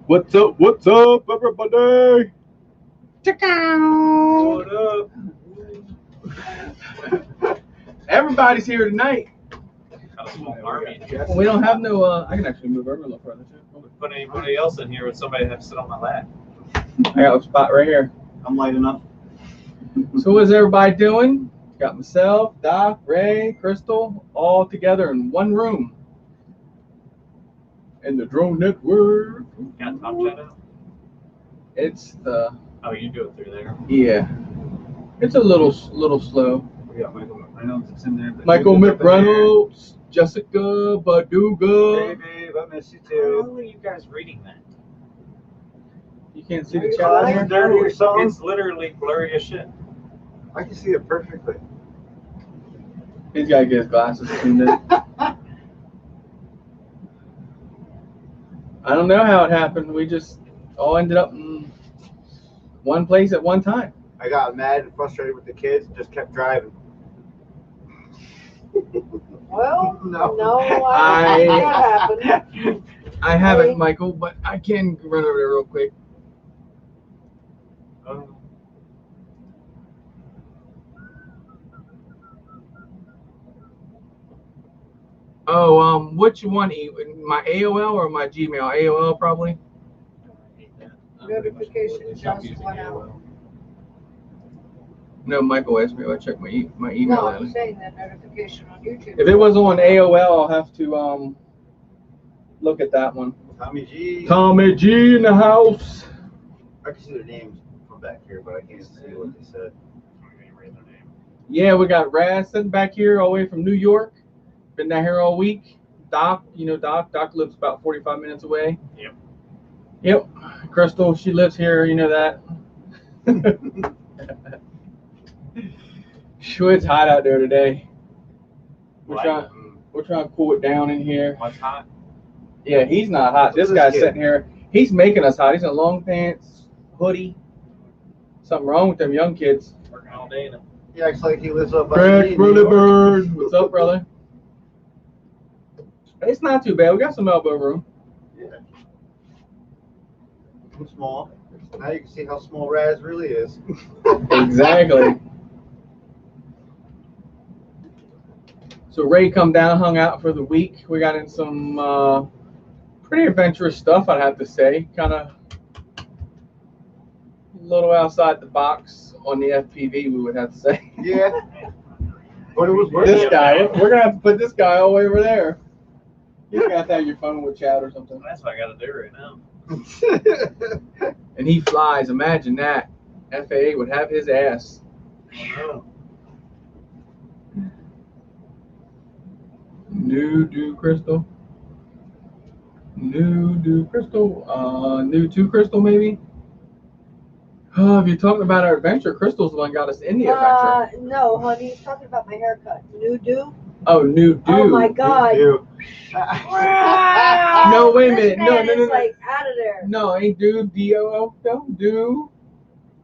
What's up? What's up, everybody? Check out. What up? Everybody's here tonight. We don't have no. I can actually move over a little further too. Put anybody else in here with somebody that have to sit on my lap. I got a spot right here. I'm light enough. So what's everybody doing? Got myself, Doc, Ray, Crystal, all together in one room. In the Drone Network. Got top chat out? It's the. Oh, you do it through there. Yeah. It's a little slow. We got Michael McReynolds that's in there. Michael McReynolds, Jessica Baduga. Hey, babe, I miss you How too. are you guys reading that? You can't see the Are you chat on flying? here? Dirty or something? It's literally blurry as shit. I can see it perfectly. He's got to get his glasses tuned in. I don't know how it happened. We just all ended up in one place at one time. I got mad and frustrated with the kids and just kept driving. Well, No. no, I don't think that happened. I haven't, Michael, but I can run over there real quick. Oh, what you want to eat? My AOL or my Gmail? AOL probably. Notification just went out. No, Michael asked me if I check my email. No, I'm lately. saying that notification on YouTube. If it was on AOL, I'll have to look at that one. Tommy G. Tommy G in the house. I can see their names from back here, but I can't see what they said. Yeah, we got Raz sitting back here all the way from New York. Been down here all week. Doc, you know Doc. Doc lives about 45 minutes away. Yep. Yep. Crystal, she lives here. You know that. Sure, it's hot out there today. We're trying to cool it down in here. What's hot? Yeah, he's not hot. This guy's sitting here. He's making us hot. He's in long pants, hoodie. Something wrong with them young kids. Working all day. He acts like he lives up by Greg me. Bird. What's up, brother? It's not too bad. We got some elbow room. Yeah. I'm small. Now you can see how small Raz really is. Exactly. So Ray come down, hung out for the week. We got in some pretty adventurous stuff, I'd have to say. Kind of a little outside the box on the FPV, we would have to say. Yeah. But it was worth This it. guy, we're gonna have to put this guy all the way over there. You got to have your phone with chat or something. That's what I got to do right now. And he flies. Imagine that. FAA would have his ass. Oh, New do crystal. New do crystal. New to crystal maybe. Oh, if you're talking about our adventure, Crystal's the one got us in the adventure. No, honey, he's talking about my haircut. New do? Oh, new do. Oh my God. No, wait a This minute. No, man no, no, is no. like out of there. No, ain't do D-O-O. No, do.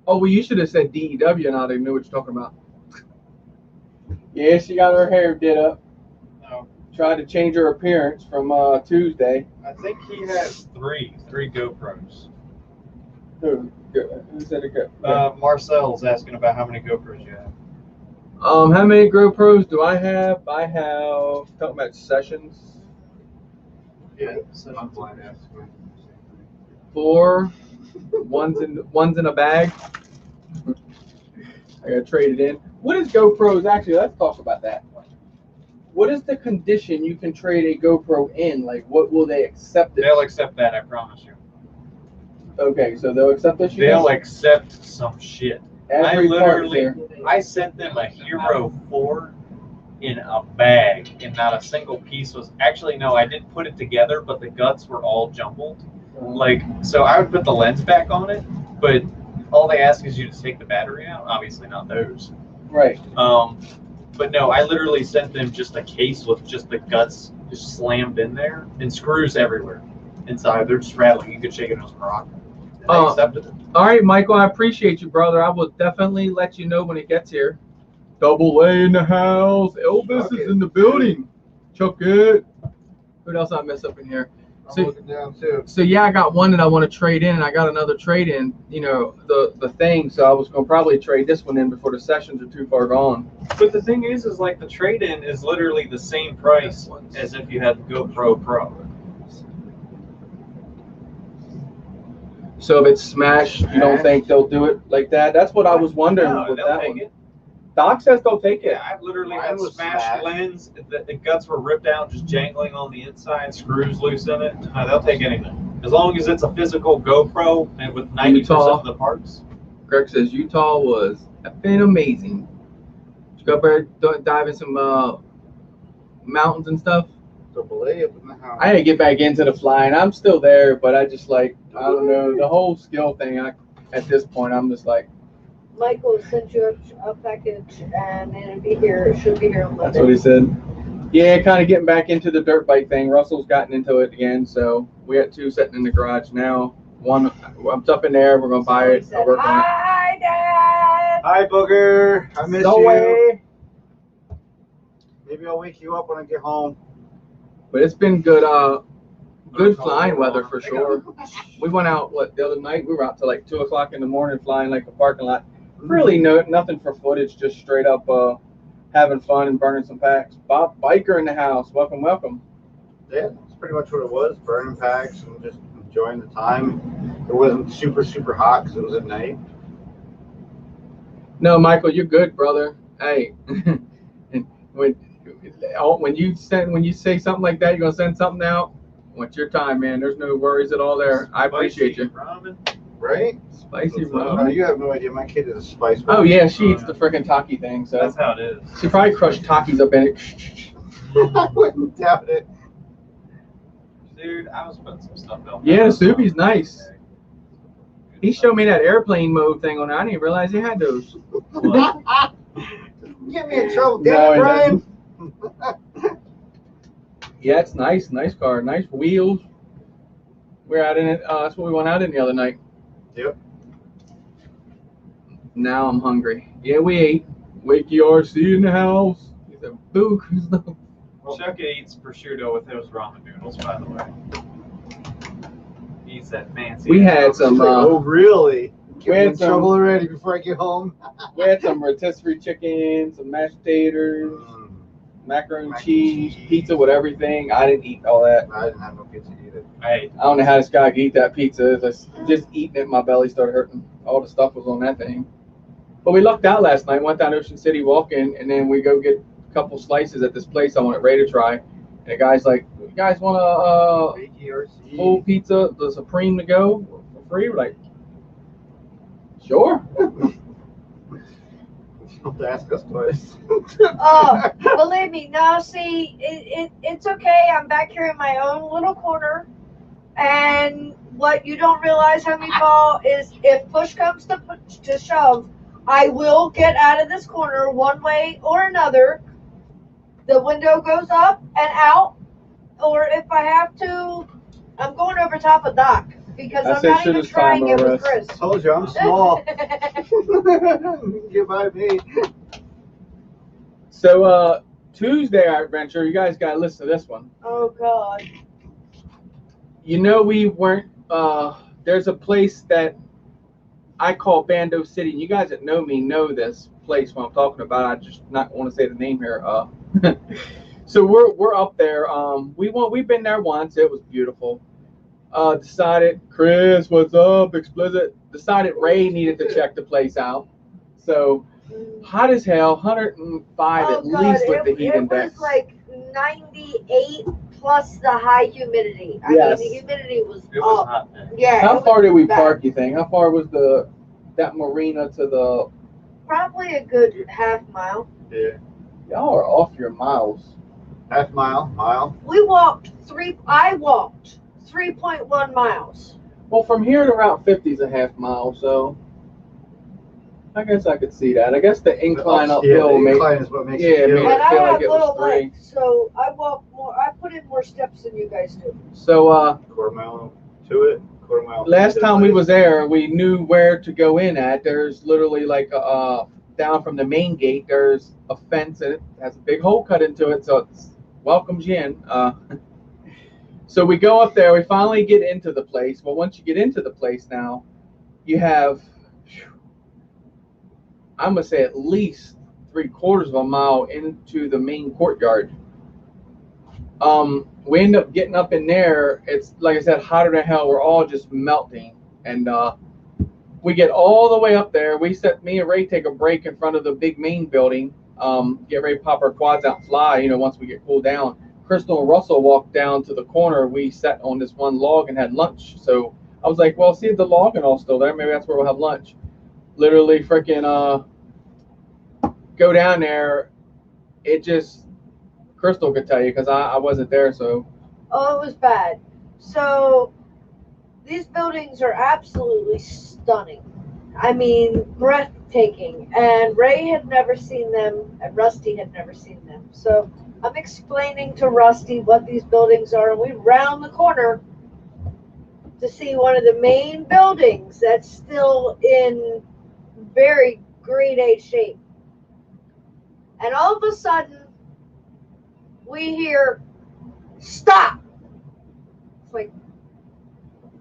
Oh, well, you should have said D-E-W and I didn't know what you're talking about. Yeah, she got her hair did up. no. Tried to change her appearance from Tuesday. I think he has three GoPros. Who said it go? Marcel's asking about how many GoPros you have. How many GoPros do I have? I have, talking about sessions, Yeah. 4. One's in a bag. I gotta trade it in. What is GoPros actually? Let's talk about that. What is the condition you can trade a GoPro in? Like, what will they accept it? They'll accept that, I promise you. Okay, so they'll accept this. They'll accept some shit. Every part here. I sent them a Hero 4 in a bag, and not a single piece was. Actually, no, I did put it together, but the guts were all jumbled. Like, so I would put the lens back on it, but all they ask is you to take the battery out. Obviously, not those. Right. But no, I literally sent them just a case with just the guts just slammed in there and screws everywhere inside. They're just rattling. You could shake it as a rock. And they accepted it. All right, Michael, I appreciate you, brother. I will definitely let you know when it gets here. Double A in the house. Elvis is in the building. Chuck it. What else I mess up in here? I'm So- looking down too. So yeah, I got one that I want to trade in, and I got another trade in. You know, the thing. So I was gonna probably trade this one in before the sessions are too far gone. But the thing is like the trade-in is literally the same price as if you had the GoPro Pro. So if it's smashed, you don't think they'll do it like that? That's what I was wondering No, with they'll that take one. it. Doc says they'll take it. Yeah, I've literally Mine had was smashed smashed. lens. The guts were ripped out, just jangling on the inside, screws loose in it. They'll take anything. As long as it's a physical GoPro and with 90% Utah. of the parts. Greg says Utah was effing amazing. Did you go up there, dive in some mountains and stuff? The belay up in the house. I had to get back into the flying. I'm still there, but I just like, I don't know, the whole skill thing. At this point, I'm just like, Michael sent you a package and it'll be here. It should be here on that's Monday. what he said. Yeah, kind of getting back into the dirt bike thing. Russell's gotten into it again, so we got 2 sitting in the garage now. One, I'm up in there. We're gonna buy He it. said, I'll work on it. "Hi, Dad." Hi, Booger. I miss No you. way. Maybe I'll wake you up when I get home. But it's been good. Good flying weather for sure. We went out the other night. We were out till like 2 o'clock in the morning flying like a parking lot. Really nothing for footage, just straight up having fun and burning some packs. Bob Biker in the house. Welcome, welcome. Yeah, that's pretty much what it was. Burning packs and just enjoying the time. It wasn't super hot because it was at night. No, Michael, you're good, brother. Hey, and when you say something like that, you're gonna send something out. What's your time, man? There's no worries at all there. I appreciate you. Ramen. Right? Spicy Oh, ramen. you have no idea. My kid is a spice. Oh yeah, she eats the freaking Taki thing. So That's how it is. she probably crushed Takis up in it. I wouldn't doubt it. Dude, I was putting some stuff out. Yeah, the soupy's nice. He showed me that airplane mode thing on there. I didn't even realize he had those. Get me in trouble, No, damn he it, Brian. Yeah, it's nice. Nice car. Nice wheels. We're out in it. That's what we went out in the other night. Yep. Now I'm hungry. Yeah, we ate. Wakey RC in the house. He said, boo. Chuck eats prosciutto with those ramen noodles, by the way. He eats that fancy. We had some. Oh, really? Get we me had in some- trouble already before I get home. We had some rotisserie chicken, some mashed potatoes, macaroni and cheese, pizza with everything. I didn't eat all that. I didn't have no pizza either. Hey, I don't know how this guy could eat that pizza. Just eating it, my belly started hurting. All the stuff was on that thing. But we lucked out last night. Went down Ocean City walking, and then we go get a couple slices at this place I wanted Ray to try. And the guy's like, "You guys want a Bakey RC. full pizza, the Supreme to go for free?" We're like, "Sure." You don't have to ask us twice. Oh, believe me, no, see, it's okay. I'm back here in my own little corner. And what you don't realize, homie Paul, is if push comes to shove, I will get out of this corner one way or another. The window goes up and out, or if I have to, I'm going over top of Doc because I I'm said not should even have trying time it to with Chris. Told you I'm small. Get by me. So Tuesday our adventure, you guys gotta listen to this one. Oh God. You know, we weren't there's a place that I call Bando City. You guys that know me know this place what I'm talking about. I just not want to say the name here. So we're up there. We've been there once. It was beautiful. Decided, Chris, what's up? Explicit. Decided Ray needed to check the place out. So hot as hell, 105 Oh at God, least with the heat it index. was like 98 plus the high humidity. I Yes. mean, the humidity was it was up. hot there. Yeah. How it far was did we bad. park, you think? How far was that marina to the... Probably a good half mile. Yeah. Y'all are off your miles. Half mile, mile. I walked 3.1 miles. Well, from here to Route 50 is a half mile, so I guess I could see that. I guess the incline Yeah, uphill the made... incline is what makes Yeah, it it feel made And it I feel have like it was little 3. legs, so I walk more. I put in more steps than you guys do. So quarter mile to it, quarter mile. last to the time we place. was there, we knew where to go in at. There's literally like down from the main gate, there's a fence and it has a big hole cut into it, so it welcomes you in. So we go up there. We finally get into the place. Well, once you get into the place now, you have, I'm gonna say, at least 3/4 of a mile into the main courtyard. We end up getting up in there. It's like I said, hotter than hell. We're all just melting, and we get all the way up there. Me and Ray take a break in front of the big main building. Get ready to pop our quads out and fly. You know, once we get cooled down. Crystal and Russell walked down to the corner. We sat on this one log and had lunch. So I was like, well, see if the log and all still there. Maybe that's where we'll have lunch. Literally freaking go down there. It just, Crystal could tell you because I wasn't there. So. Oh, it was bad. So these buildings are absolutely stunning. I mean, breathtaking. And Ray had never seen them, and Rusty had never seen them. So I'm explaining to Rusty what these buildings are, and we round the corner to see one of the main buildings that's still in very grade A shape. And all of a sudden, we hear, "Stop!" It's like, what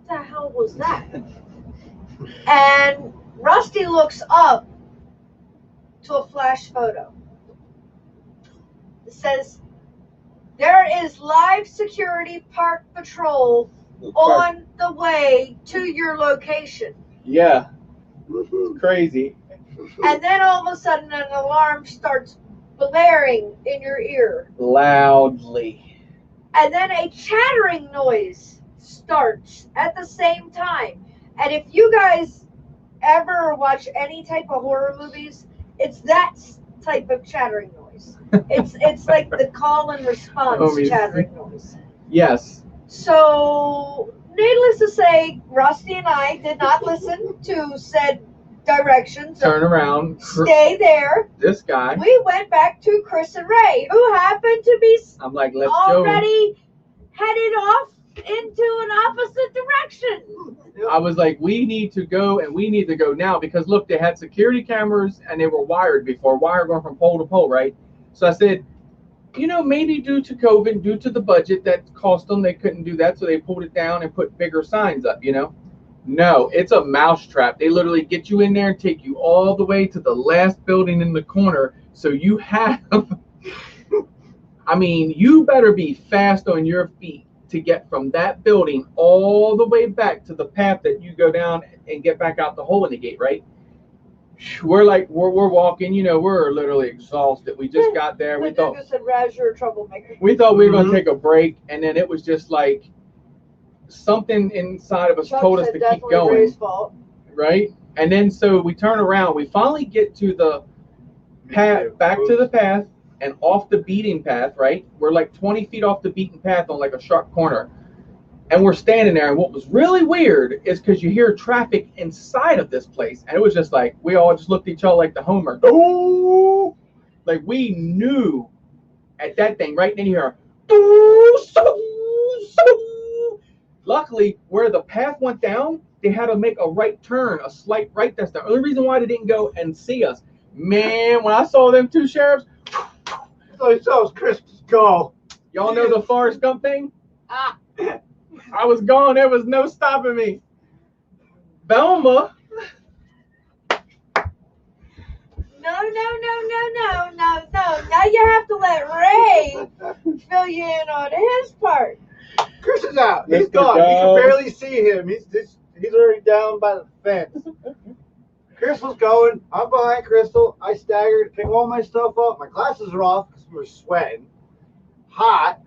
the hell was that? And Rusty looks up to a flash photo. It says, "There is live security park patrol on the way to your location." Yeah. It's crazy. And then all of a sudden an alarm starts blaring in your ear. Loudly. And then a chattering noise starts at the same time. And if you guys ever watch any type of horror movies, it's that type of chattering noise. It's like the call and response chattering noise. Yes. So, needless to say, Rusty and I did not listen to said directions. Turn around. Stay there. This guy. We went back to Chris and Ray, who happened to be I'm like, let's already headed off into an opposite direction. I was like, we need to go, and we need to go now because look, they had security cameras and they were wired before, wire going from pole to pole, right? So I said, you know, maybe due to COVID, due to the budget that cost them, they couldn't do that, so they pulled it down and put bigger signs up, you know? No, it's a mousetrap. They literally get you in there and take you all the way to the last building in the corner, so you have, I mean, you better be fast on your feet to get from that building all the way back to the path that you go down and get back out the hole in the gate, right? We're walking, you know, we're literally exhausted. We just got there. We thought said, "Raz, you're a troublemaker." we thought we were going to take a break, and then it was just like something inside of us Chuck told us said to keep definitely going, Ray's fault. right? And then so we turn around. We finally get to the path, back to the path, and off the beaten path, right? We're like 20 feet off the beaten path on like a sharp corner. And we're standing there, and what was really weird is because you hear traffic inside of this place, and it was just like, we all just looked at each other like the Homer. Oh! Like we knew at that thing, right? And then you hear, luckily, where the path went down, they had to make a right turn, a slight right. That's the only reason why they didn't go and see us. Man, when I saw them two sheriffs, I saw Chris go. y'all know the Forrest Gump thing? I was gone. There was no stopping me. Velma. No. Now you have to let Ray fill you in on his part. Chris is out. He's Mr. gone. You can Dog. barely see him. He's already down by the fence. Crystal's going. I'm behind Crystal. I staggered, pick all my stuff up. My glasses are off because we were sweating. Hot.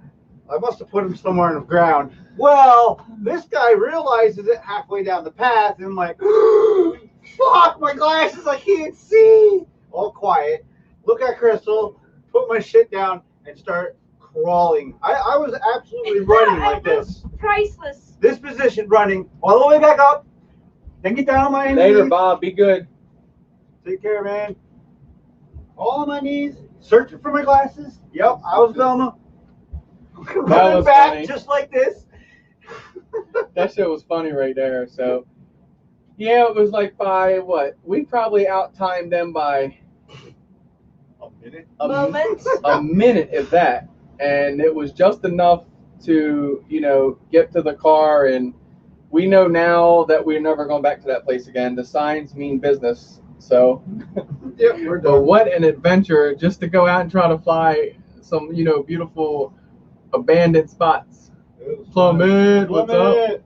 I must have put them somewhere on the ground. Well, this guy realizes it halfway down the path, and I'm like, fuck, my glasses, I can't see. All quiet. Look at Crystal, put my shit down, and start crawling. I was absolutely running like this. Priceless. This position, running all the way back up, then get down on my knees. Later, Bob. Be good. Take care, man. All on my knees, searching for my glasses. Yep, I was Velma. Running was back funny. just like this. That shit was funny right there. So, yeah, it was like by what? We probably out-timed them by A minute. Moments. a minute, if that. And it was just enough to, get to the car, and we know now that we're never going back to that place again. The signs mean business. So, Yep, we're but done. what an adventure just to go out and try to fly some, beautiful abandoned spots. It was Plummet, fun. what's up? Plummet.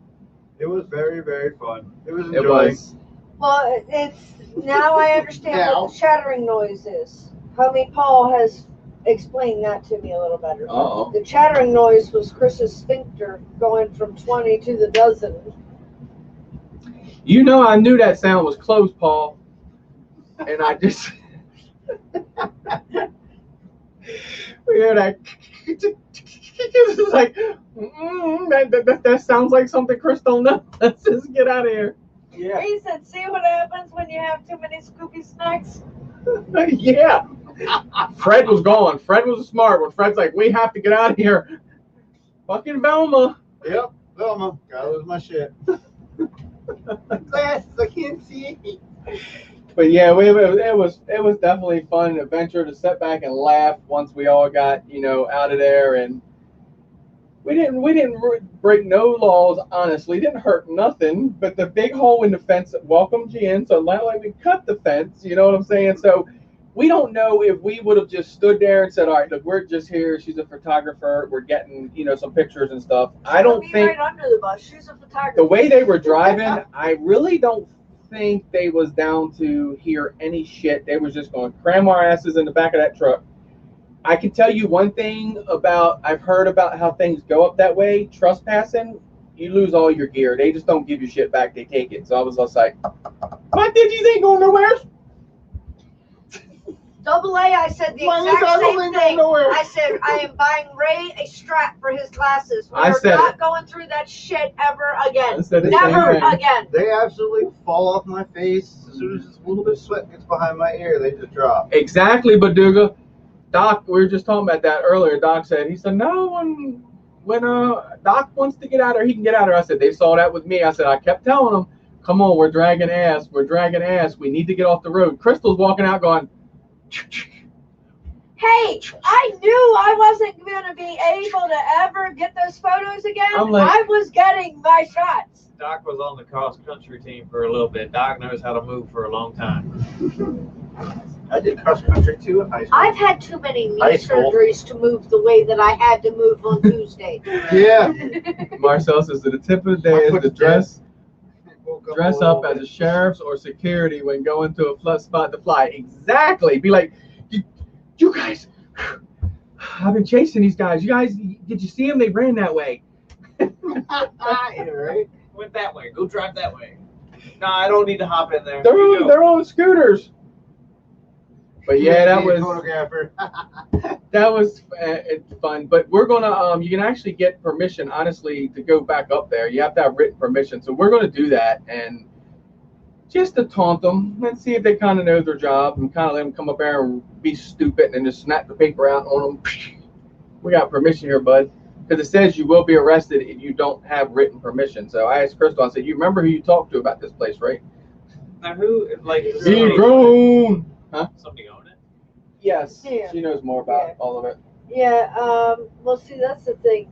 It was very, very fun. It was It enjoying. was. Well, it's now I understand Now. what the chattering noise is. Homie Paul has explained that to me a little better. Uh-oh. The chattering noise was Chris's sphincter going from 20 to the dozen. I knew that sound was close, Paul. And I just we hear that. It's like, that sounds like something Chris don't know. Let's just get out of here. Yeah. He said, "See what happens when you have too many Scooby snacks." Yeah. Fred was gone. Fred was smart. When Fred's like, we have to get out of here. Fucking Velma. Yep. Velma. Gotta lose my shit. Glasses, I can't see. But yeah, it was definitely fun, an adventure to sit back and laugh once we all got out of there, and we didn't break no laws, honestly. Didn't hurt nothing, but the big hole in the fence welcomed you in, so not like we cut the fence, you know what I'm saying? So we don't know if we would have just stood there and said, all right, look, we're just here. She's a photographer. We're getting some pictures and stuff. I don't think right under the bus. She's a photographer. the way they were driving, I really don't think they was down to hear any shit. They was just going to cram our asses in the back of that truck. I can tell you one thing I've heard about how things go up that way. Trespassing, you lose all your gear. They just don't give you shit back. They take it. So I was just like, my digis ain't going nowhere. Double A, I said the exact same thing. I said, I am buying Ray a strap for his glasses. We are not going through that shit ever again. Never again. They absolutely fall off my face. As soon as just a little bit of sweat gets behind my ear, they just drop. Exactly, Baduga. Doc, we were just talking about that earlier. Doc said, no, when Doc wants to get out of her, he can get out of her. I said, they saw that with me. I said, I kept telling them, come on, we're dragging ass. We're dragging ass. We need to get off the road. Crystal's walking out going, hey, I knew I wasn't going to be able to ever get those photos again. I was getting my shots. Doc was on the cross-country team for a little bit. Doc knows how to move for a long time. I did cross-country too in high school. I've had too many knee surgeries to move the way that I had to move on Tuesday. Yeah. Marcel says that the tip of the day is to dress up as a sheriff's or security when going to a flood spot to fly. Exactly. Be like, you guys, I've been chasing these guys. You guys, did you see them? They ran that way. Yeah, right? Went that way. Go drive that way. No, I don't need to hop in there. They're on scooters. But yeah, that was photographer. that was fun. But we're gonna you can actually get permission, honestly, to go back up there. You have to have written permission. So we're gonna do that and just to taunt them and see if they kind of know their job and kind of let them come up there and be stupid and then just snap the paper out on them. We got permission here, bud. Because it says you will be arrested if you don't have written permission. So I asked Crystal, I said, you remember who you talked to about this place, right? Now who, like, He grown. Huh? Somebody own it? Yes. Yeah. She knows more about all of it. Yeah, well, see, that's the thing.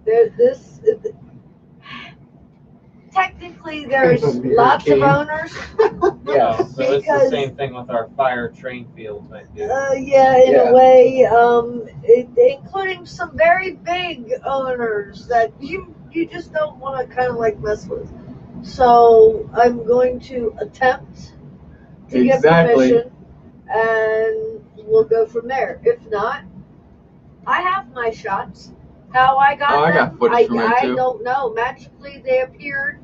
Technically, there's lots of owners. Yeah. So it's the same thing with our fire train field type deal. Yeah, in a way, including some very big owners that you just don't want to kind of like mess with. So I'm going to attempt to get permission, and we'll go from there. If not, I have my shots. How I got them, I got footage from it too. I don't know. Magically, they appeared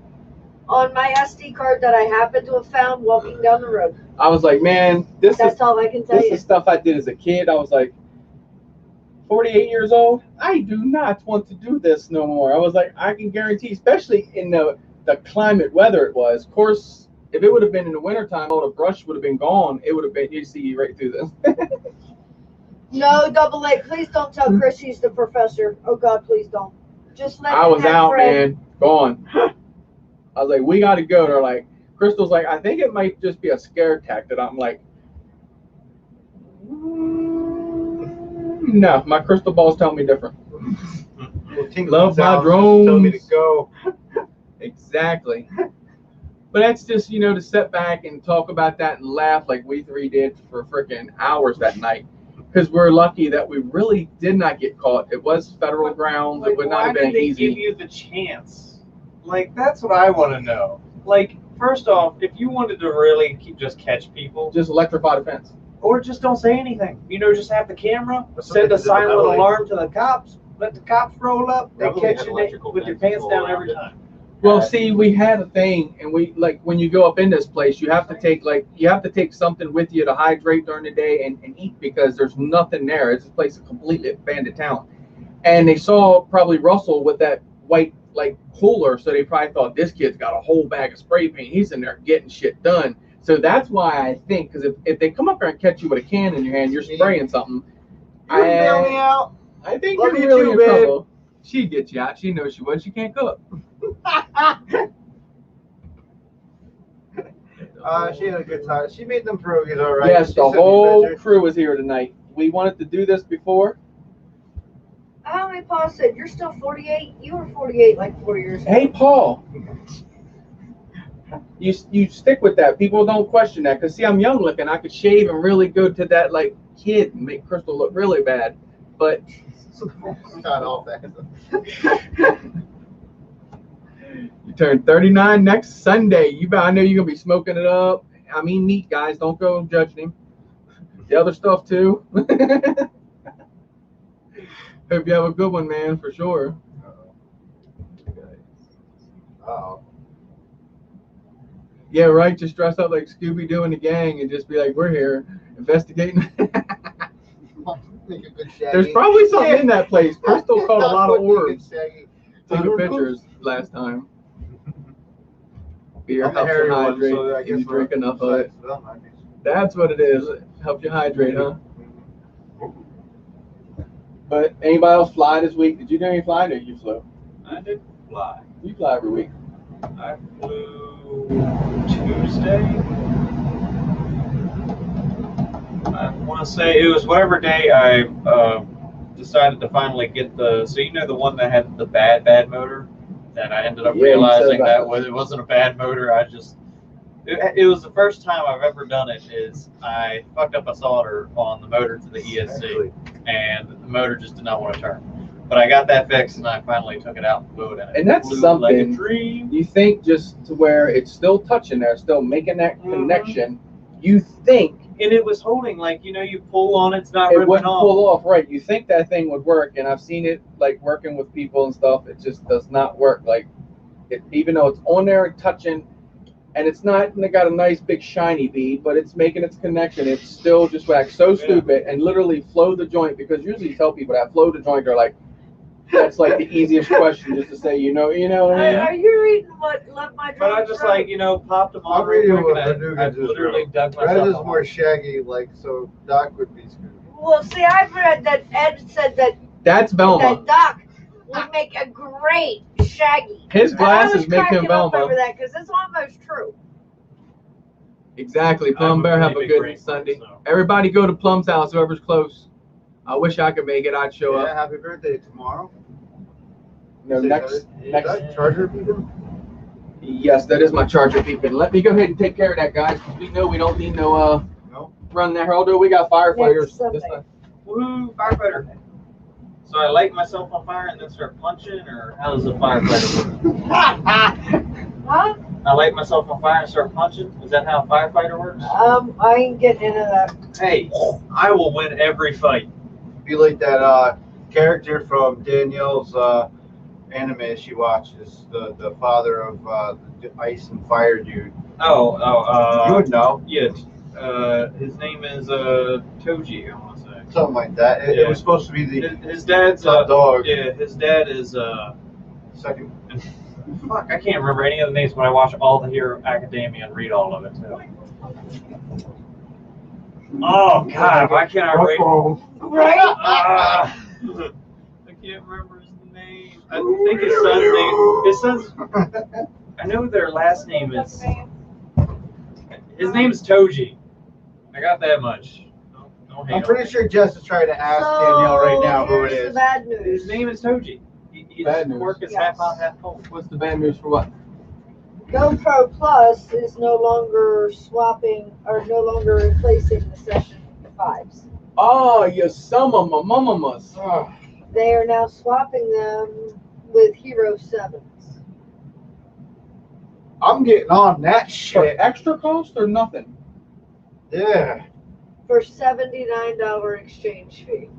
on my SD card that I happened to have found walking down the road. I was like, man, that's all I can tell you. This is stuff I did as a kid. I was like, 48 years old, I do not want to do this no more. I was like, I can guarantee, especially in the climate weather it was. Of course, if it would have been in the wintertime, all the brush would have been gone. It would have been, you'd see right through this. No, Double A, please don't tell Chris he's the professor. Oh, God, please don't. Just let I him was have out, Fred. man, gone. I was like, we got to go. They're like, Crystal's like, I think it might just be a scare tactic. I'm like, no, my crystal balls tell me different. Love my Told me to drones. go. Exactly. But that's just, to sit back and talk about that and laugh like we three did for freaking hours that night. Because we're lucky that we really did not get caught. It was federal grounds. It would not have been Why did they easy. give you the chance? Like, that's what I want to know. Like, first off, if you wanted to really just catch people, Just electrify the fence. or just don't say anything. Just have the camera, That's what send they a did in silent LA. alarm to the cops, let the cops roll up, they Probably catch had you electrical with your fences pants all down around every it. time. Well, see, we had a thing, and when you go up in this place, you have to take something with you to hydrate during the day and eat, because there's nothing there. It's a place of completely abandoned town. And they saw probably Russell with that white cooler, so they probably thought this kid's got a whole bag of spray paint. He's in there getting shit done. So that's why I think, because if they come up there and catch you with a can in your hand, you're spraying something. You can bail me out. I think Love you're you really too, in babe. trouble. She'd get you out. She knows she would. She can't cook. She had a good time. She made them pierogies all right. Yes, She the sent me whole pictures. crew was here tonight. We wanted to do this before. How many Paul said you're still 48? You were 48 like 40 years ago. Hey, Paul. You stick with that. People don't question that. Because, see, I'm young looking. I could shave and really go to that, kid and make Crystal look really bad. But Got off that. you turn 39 next Sunday. I know you're going to be smoking it up. I mean meat, guys. Don't go judging him. The other stuff, too. Hope you have a good one, man, for sure. Uh-oh. Yeah, right. Just dress up like Scooby-Doo and the gang and just be like, we're here investigating. Make a good Shaggy. There's probably something in that place. Crystal caught a lot of orbs. Shaggy. Taking pictures last time. Beer I'm the helps you hairy one, hydrate so I if you guess drink we're enough of it. besides them, I guess. That's what it is. It helps you hydrate, huh? But anybody else fly this week? Did you do any flying or you flew? I did fly. You fly every week. I flew Tuesday. I want to say it was whatever day I decided to finally get the one that had the bad motor, that I ended up Yeah, you said realizing about that it wasn't a bad motor. It was the first time I've ever done it. Is I fucked up a solder on the motor to the ESC, Actually. and the motor just did not want to turn. But I got that fixed, and I finally took it out and flew it, and And that's flew like a something. dream. You think just to where it's still touching there, still making that connection, you think And it was holding, you pull on it, it's not it ripping wouldn't off. pull off, right? You think that thing would work, and I've seen it working with people and stuff. It just does not work. Even though it's on there touching, and it's not got a nice big shiny bead, but it's making its connection. It's still just so stupid, and literally flow the joint, because usually you tell people that flow the joint, they're like, that's the easiest question, just to say, you know what I mean? Are you reading what Love My But I Drones just wrote? popped them I'm on real reading quick, what and Verdugo I just literally wrote. dug Red myself is a more hole. shaggy, so Doc would be Scooby. Well, see, I've read that Ed said that That's Velma. Doc would make a great Shaggy. His And I glasses was make him cracking up Velma. over that because it's almost true. Exactly. Plum I'm a Bear, have a pretty big good brain Sunday. so. Everybody go to Plum's house, whoever's close. I wish I could make it. I'd show Yeah, up. happy birthday tomorrow. No, next. That Charger people? Yes, that is my charger peeping. Let me go ahead and take care of that, guys, because we know we don't need no run there. Although we got firefighters this time. Woohoo, firefighter. So I light myself on fire and then start punching, or how does a firefighter work? Huh? I light myself on fire and start punching? Is that how a firefighter works? I ain't getting into that. Hey, I will win every fight. Be like that character from Danielle's anime she watches, the father of the Ice and Fire dude. You Oh, would know. yeah. His name is Toji, I want to say. Something like that. It Yeah. was supposed to be the His dad's top dog. Yeah, his dad is Second. fuck, I can't remember any of the names, but I watch all the Hero Academia and read all of it too. Oh God, why can't I read? Right? I can't remember his name. I think his son's name. His son's. I know their last name is. His name is Toji. I got that much. Don't hate I'm on pretty me. sure Jess is trying to ask So, Danielle right now who it here's the is. bad His news. name is Toji. Bad news. Work is Yes. half hot, half cold. What's the bad news for what? GoPro Plus is no longer swapping or no longer replacing the Session 5s. Oh, you some of my mamamas. Oh, They are now swapping them with Hero 7s. I'm getting on that For shit. extra cost or nothing? Yeah. For $79 exchange fee.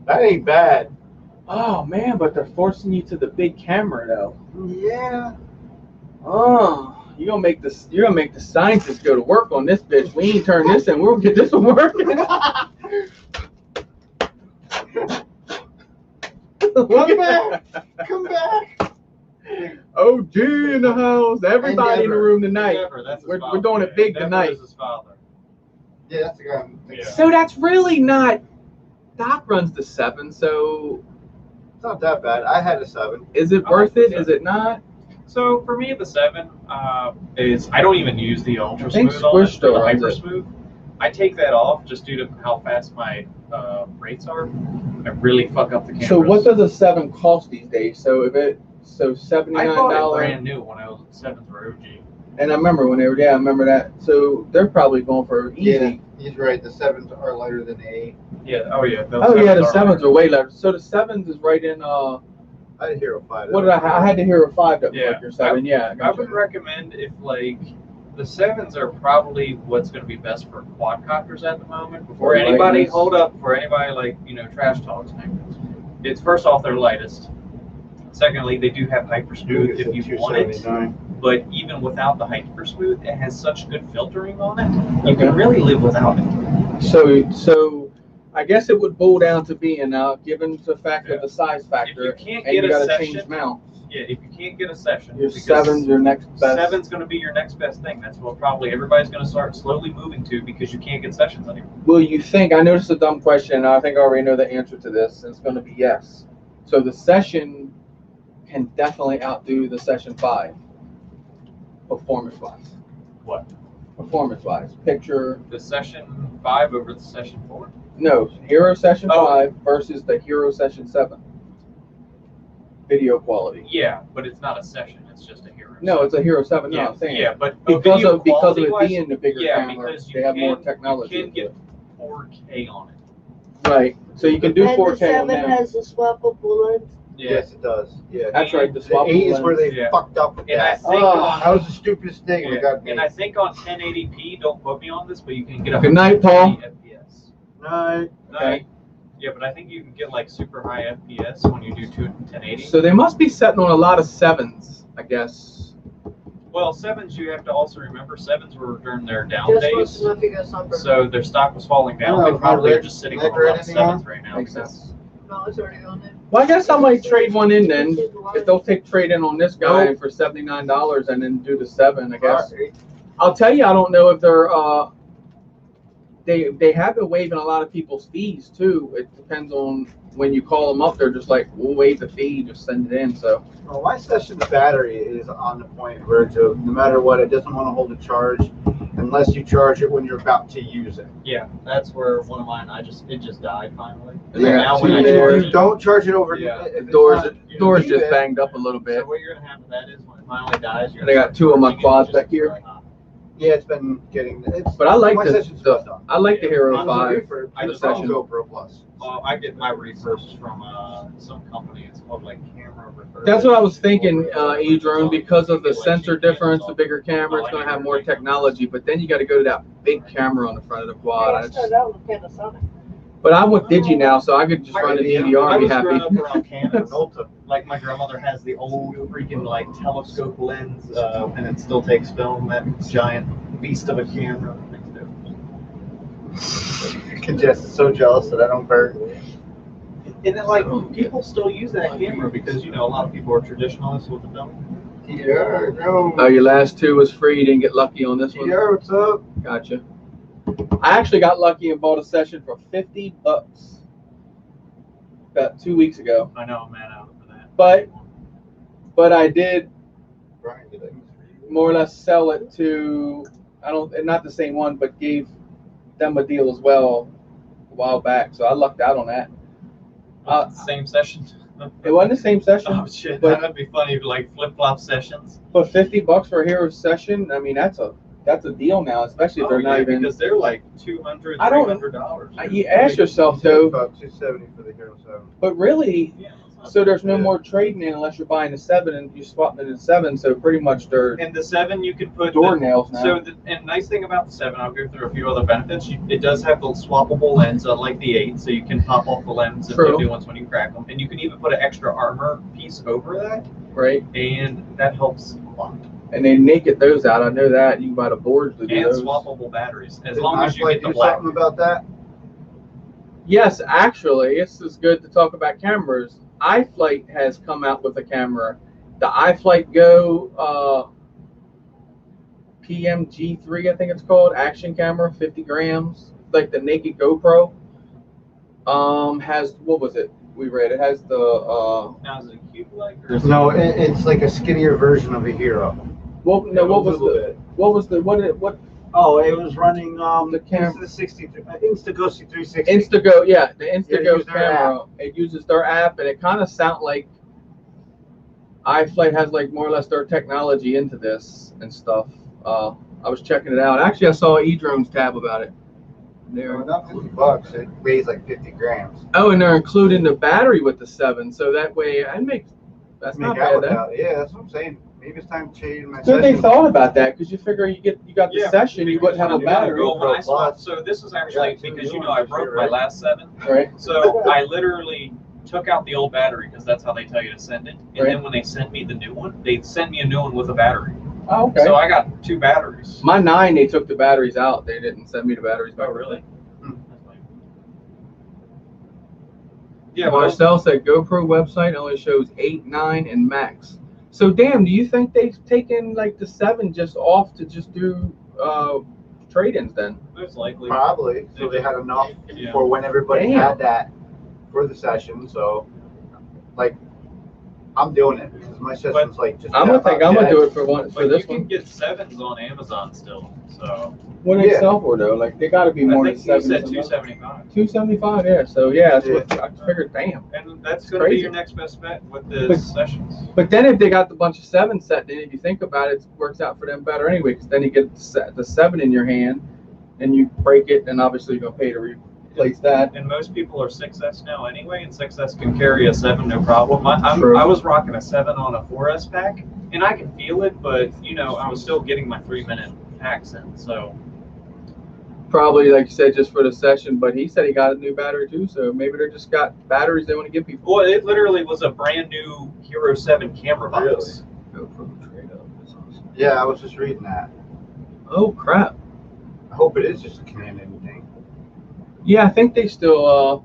That ain't bad. Oh man, but they're forcing you to the big camera though. Yeah. Oh, you're gonna make the scientists go to work on this bitch. We ain't turn this in. We'll get this one working. Come back. Come back. OG in the house. Everybody in the room tonight. Endeavor, that's his We're father. doing it big Endeavor tonight. is his father. Yeah, that's the guy I'm thinking. Yeah. So that's really not. Doc runs the 7, so It's not that bad. I had a 7. is it I worth like it? the Is it not? So for me, the 7 is I don't even use the ultra I think smooth on it, Squish still the runs hyper it. smooth. I take that off just due to how fast my rates are. I really fuck up the cameras. So what does a 7 cost these days? So if it I $79, bought it brand new when I was 7s were OG. and I remember when they were, yeah, I remember that. So they're probably going for easy. Yeah, he's right. The 7s are lighter than the 8. Yeah. Oh yeah. Oh yeah, the 7s are way lighter. So the 7s is right in. I had a Hero 5. What did I had to hear a 5 that was Yeah. like your 7. Yeah, I gotcha. would recommend if like the 7s are probably what's going to be best for quadcopters at the moment. Before Lightness. anybody hold up, for anybody like trash talks me, it's first off their lightest. Secondly, they do have hyper smooth if you want it. But even without the hyper smooth, it has such good filtering on it. You can really live without it. So I guess it would boil down to being given the fact of the size factor, If you can't and get you a got to session, change mounts. Yeah, if you can't get a session, Your because 7's your next best. 7's going to be your next best thing. That's what probably everybody's going to start slowly moving to because you can't get sessions anymore. Will you think? I know this is a dumb question, and I think I already know the answer to this. And it's going to be yes. So the session can definitely outdo the Session 5, performance-wise. What? Performance-wise, picture. The Session 5 over the Session 4? No, Hero Session Oh. 5 versus the Hero Session 7. Video quality. Yeah, but it's not a session. It's just a hero. No, it's a Hero 7. No, Yeah, I'm saying. yeah, but Because video of it quality-wise, being the bigger yeah, camera, because they have more can- technology. You can into get it. 4K on it. Right. So you can do And the 4K on 7 that. has a swappable lens. Yes, it does. Yeah. That's right. The The swap 8 is where they Yeah. fucked up with And I that. think That was the stupidest thing. Yeah, They got me. and I think on 1080p, don't quote me on this, but you can get up Good to night, Paul. 1080 FPS. No, Okay. Yeah, but I think you can get like super high FPS when you do 1080. So they must be setting on a lot of 7s, I guess. Well, 7s, you have to also remember 7s were during their down Just days, wants to know if you got sunburn. so their stock was falling down. Oh, They my probably are red- just sitting red on a lot of anything 7s right now. Makes because- sense. No, it's already on there. Well, I guess I might trade one in then. If they'll take trade in on this guy for $79 and then do the 7, I guess. I'll tell you, I don't know if they're they have been waiving a lot of people's fees too. It depends on when you call them up. They're just like, we'll waive the fee, just send it in. So Well, my Session's battery is on the point verge of no matter what, it doesn't want to hold a charge unless you charge it when you're about to use it. Yeah, that's where one of mine. It just died finally. And they got now two when I there. charge You it, don't charge it over. Yeah. if the it's doors not- you doors need just it. banged up a little bit. so what you're gonna have with that is when it finally dies, you're They got two of my charging it, quads just back here. really hot. Yeah, it's been getting. It's, But I like my the Session's spot on. I like the Hero Mine's a 5. refurb. I The just Session don't- GoPro Plus. I get my refurbs from some company. It's called like Camera Refurb. That's what I was thinking, E-Drone, because of the sensor difference, the bigger camera, it's going to have more technology. But then you got to go to that big camera on the front of the quad. I started out with Panasonic. But I'm with Digi now, so I could just run a DVR I and be was growing happy. up around Canon. Ulta. Like my grandmother has the old freaking like telescope lens, and it still takes film. That giant beast of a camera. Congested, so jealous that I don't burn. And then like people still use that camera because a lot of people are traditionalists with the film. Yeah, no. Oh, your last two was free. You didn't get lucky on this one. Yeah, what's up? Gotcha. I actually got lucky and bought a session for $50 about 2 weeks ago. I know, man, out for that. But I did Brian, did I- more or less sell it to not the same one, but gave them a deal as well a while back. So I lucked out on that. Was it the same session? It wasn't the same session. Oh shit, but- that'd be funny. Like flip flop sessions. But $50 for a hero session, I mean, that's a deal now, especially if they're not even. because they're like $200, I don't- $300. You ask yourself though, About $270 for the Hero 7. but really, Yeah, that's not so there's no Yeah. more trading in unless you're buying a 7 and you swap it in a 7. So pretty much they're And the 7, you could put doornails now. So and nice thing about the 7, I'll go through a few other benefits. It does have the swappable lens, like the 8, so you can pop off the lens and True. do new ones when you crack them. And you can even put an extra armor piece over that, right? and that helps a lot. And they naked those out. I know that. You can buy the boards to do And those. swappable batteries, as Did long as you iFlight get the do black. something about that? Yes, actually, this is good to talk about cameras. iFlight has come out with a camera, the iFlight Go PMG3, I think it's called, action camera, 50 grams, like the naked GoPro. Has, what was it? We read it has the Now, is it a cube like? Or is No, it's like a skinnier version of a Hero. what Oh, it was running The cam- Instago 360. Instago, yeah, the Yeah, Instago use their camera. It uses their app, and it kind of sounds like iFlight has like more or less their technology into this and stuff. I was checking it out. Actually, I saw an eDrones tab about it. They're not $50. It weighs like 50 grams. Oh, and they're including the battery with the 7, so that way I make that's Make not out bad. without it. Yeah, that's what I'm saying. Maybe it's time to change my Good they session. thought about that because you figure you got the Yeah, session, you wouldn't have a battery, Well, when I GoPro swapped, Plus. so this is actually Yeah, because two new I ones broke this my year, right? last 7. right? So I literally took out the old battery because that's how they tell you to send it. And Right. then when they sent me the new one, they sent me a new one with a battery. Oh, okay. So I got 2 batteries. My 9, they took the batteries out. They didn't send me the batteries back. Oh, really? Hmm. That's fine. Yeah, but Marcel said GoPro website only shows 8, 9, and max. So damn, do you think they've taken like the 7 just off to just do trade-ins then? most likely. Probably. So they had enough Yeah. for when everybody Damn. had that for the session. So, like, I'm doing it because my session's like just. I'm gonna think I'm gonna do it for But this you can one. get 7s on Amazon still. So What do they Yeah. sell for though? Like they got to be more I than think you 7. said 275. 275, yeah. So yeah, that's what I figured. Damn. And that's going to be Crazy. your next best bet with the But- sessions. But then if they got the bunch of 7 set, then if you think about it, it works out for them better anyway. Because then you get the 7 in your hand, and you break it, and obviously you're gonna pay to replace that. And most people are 6S now anyway, and 6S can carry a 7 no problem. True. I was rocking a 7 on a 4S pack, and I can feel it, but I was still getting my 3-minute packs in. So Probably like you said, just for the session. But he said he got a new battery too, so maybe they just got batteries they want to give people. well, it literally was a brand new Hero 7 camera box. GoPro trade up. That's awesome. Yeah, I was just reading that. Oh crap. I hope it is just a Canadian thing. Yeah, I think they still.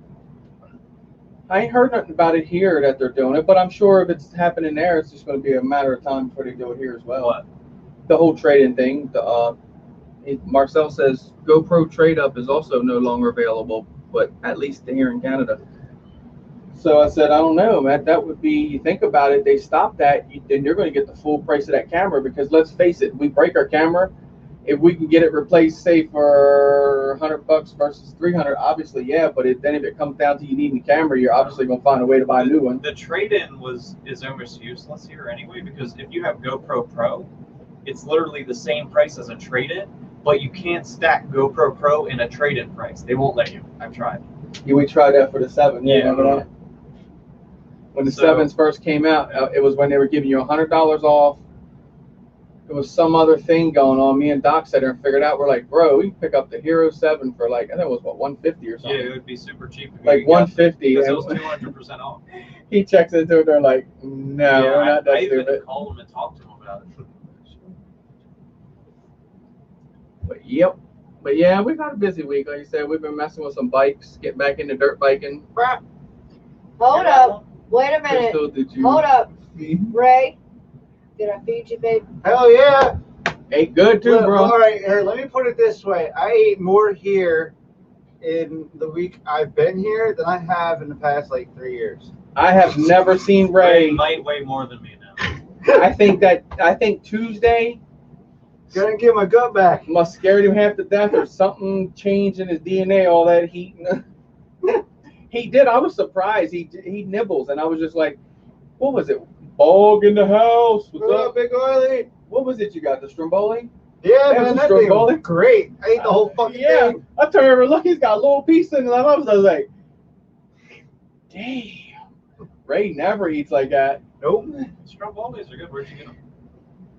I ain't heard nothing about it here that they're doing it, but I'm sure if it's happening there, it's just going to be a matter of time before they do it here as well. What? The whole trading thing. Marcel says GoPro trade up is also no longer available, but at least here in Canada. So I said, I don't know, man. That would be. You think about it, they stop that, then you're going to get the full price of that camera because let's face it, we break our camera. If we can get it replaced, say for $100 versus $300, obviously, yeah. But then if it comes down to you needing a camera, you're obviously gonna find a way to buy a new one. The trade-in is almost useless here anyway, because if you have GoPro Pro, it's literally the same price as a trade-in, but you can't stack GoPro Pro in a trade-in price. They won't let you. I've tried. Yeah, we tried that for the 7. Yeah, Yeah. remember that? When the So- 7s first came out, it was when they were giving you $100 off. There was some other thing going on. Me and Doc sat there and figured out. We're like, bro, we can pick up the Hero 7 for like, I think it was what, $150 or Yeah, something. it would be super cheap. if Like you got- $150. Because it was and 200% off. he checks into it. They're like, no, Yeah, we're not I that even stupid. called him and talked to him about it. But yep. But yeah, we've had a busy week. Like you said, we've been messing with some bikes, get back into dirt biking. Hold up. Wait a minute. Crystal, did you Hold up. see? Ray, did I feed you, babe? Hell yeah! Ate good too, Well, bro. all right, here, let me put it this way. I ate more here in the week I've been here than I have in the past, like, 3 years. I have never seen Ray Ray. might weigh more than me now. I think Tuesday Gonna get my gut back. must scared him half to death or something changed in his DNA, all that heat. He did. I was surprised. He nibbles, and I was just like, what was it? Bog in the house. What's What up? up, Big Oily? What was it you got? The Stromboli? Yeah, That was man, a that thing Stromboli? was great. I ate the whole fucking Yeah. thing. I turned over and look, he's got a little piece in it. I was like, damn. Ray never eats like that. Nope. Strombolis are good. Where'd you get them?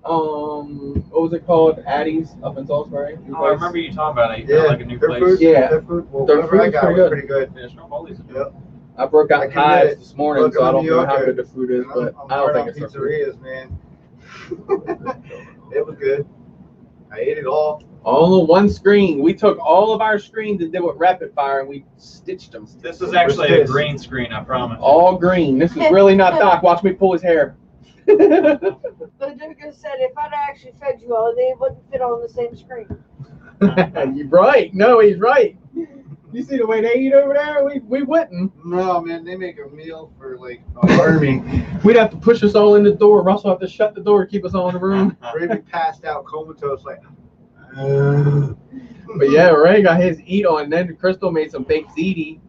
What was it called? Addie's up in Salisbury. Oh, I remember you talking about it. You Yeah, got like a new their place. food, Yeah. their food. Well, Their whatever I food's got pretty was good. pretty good. Yeah, Strombolis are good. Yep. I broke I out can highs get- this morning, look, so I I'm don't a know New how Yorker, good the food is, but I'm I don't hard think on it's so good. pizzerias, man. It was good. I ate it all. All on one screen. We took all of our screens and did with rapid fire, and we stitched them. This is actually a this? green screen, I promise. All green. This is really not Doc. Watch me pull his hair. But Duca said if I'd actually fed you all, they wouldn't fit on the same screen. You're right. No, he's right. You see the way they eat over there? We wouldn't. No, man, they make a meal for like an army. We'd have to push us all in the door. Russell have to shut the door to keep us all in the room. Ray be passed out comatose like. But yeah, Ray got his eat on. Then Crystal made some baked ziti.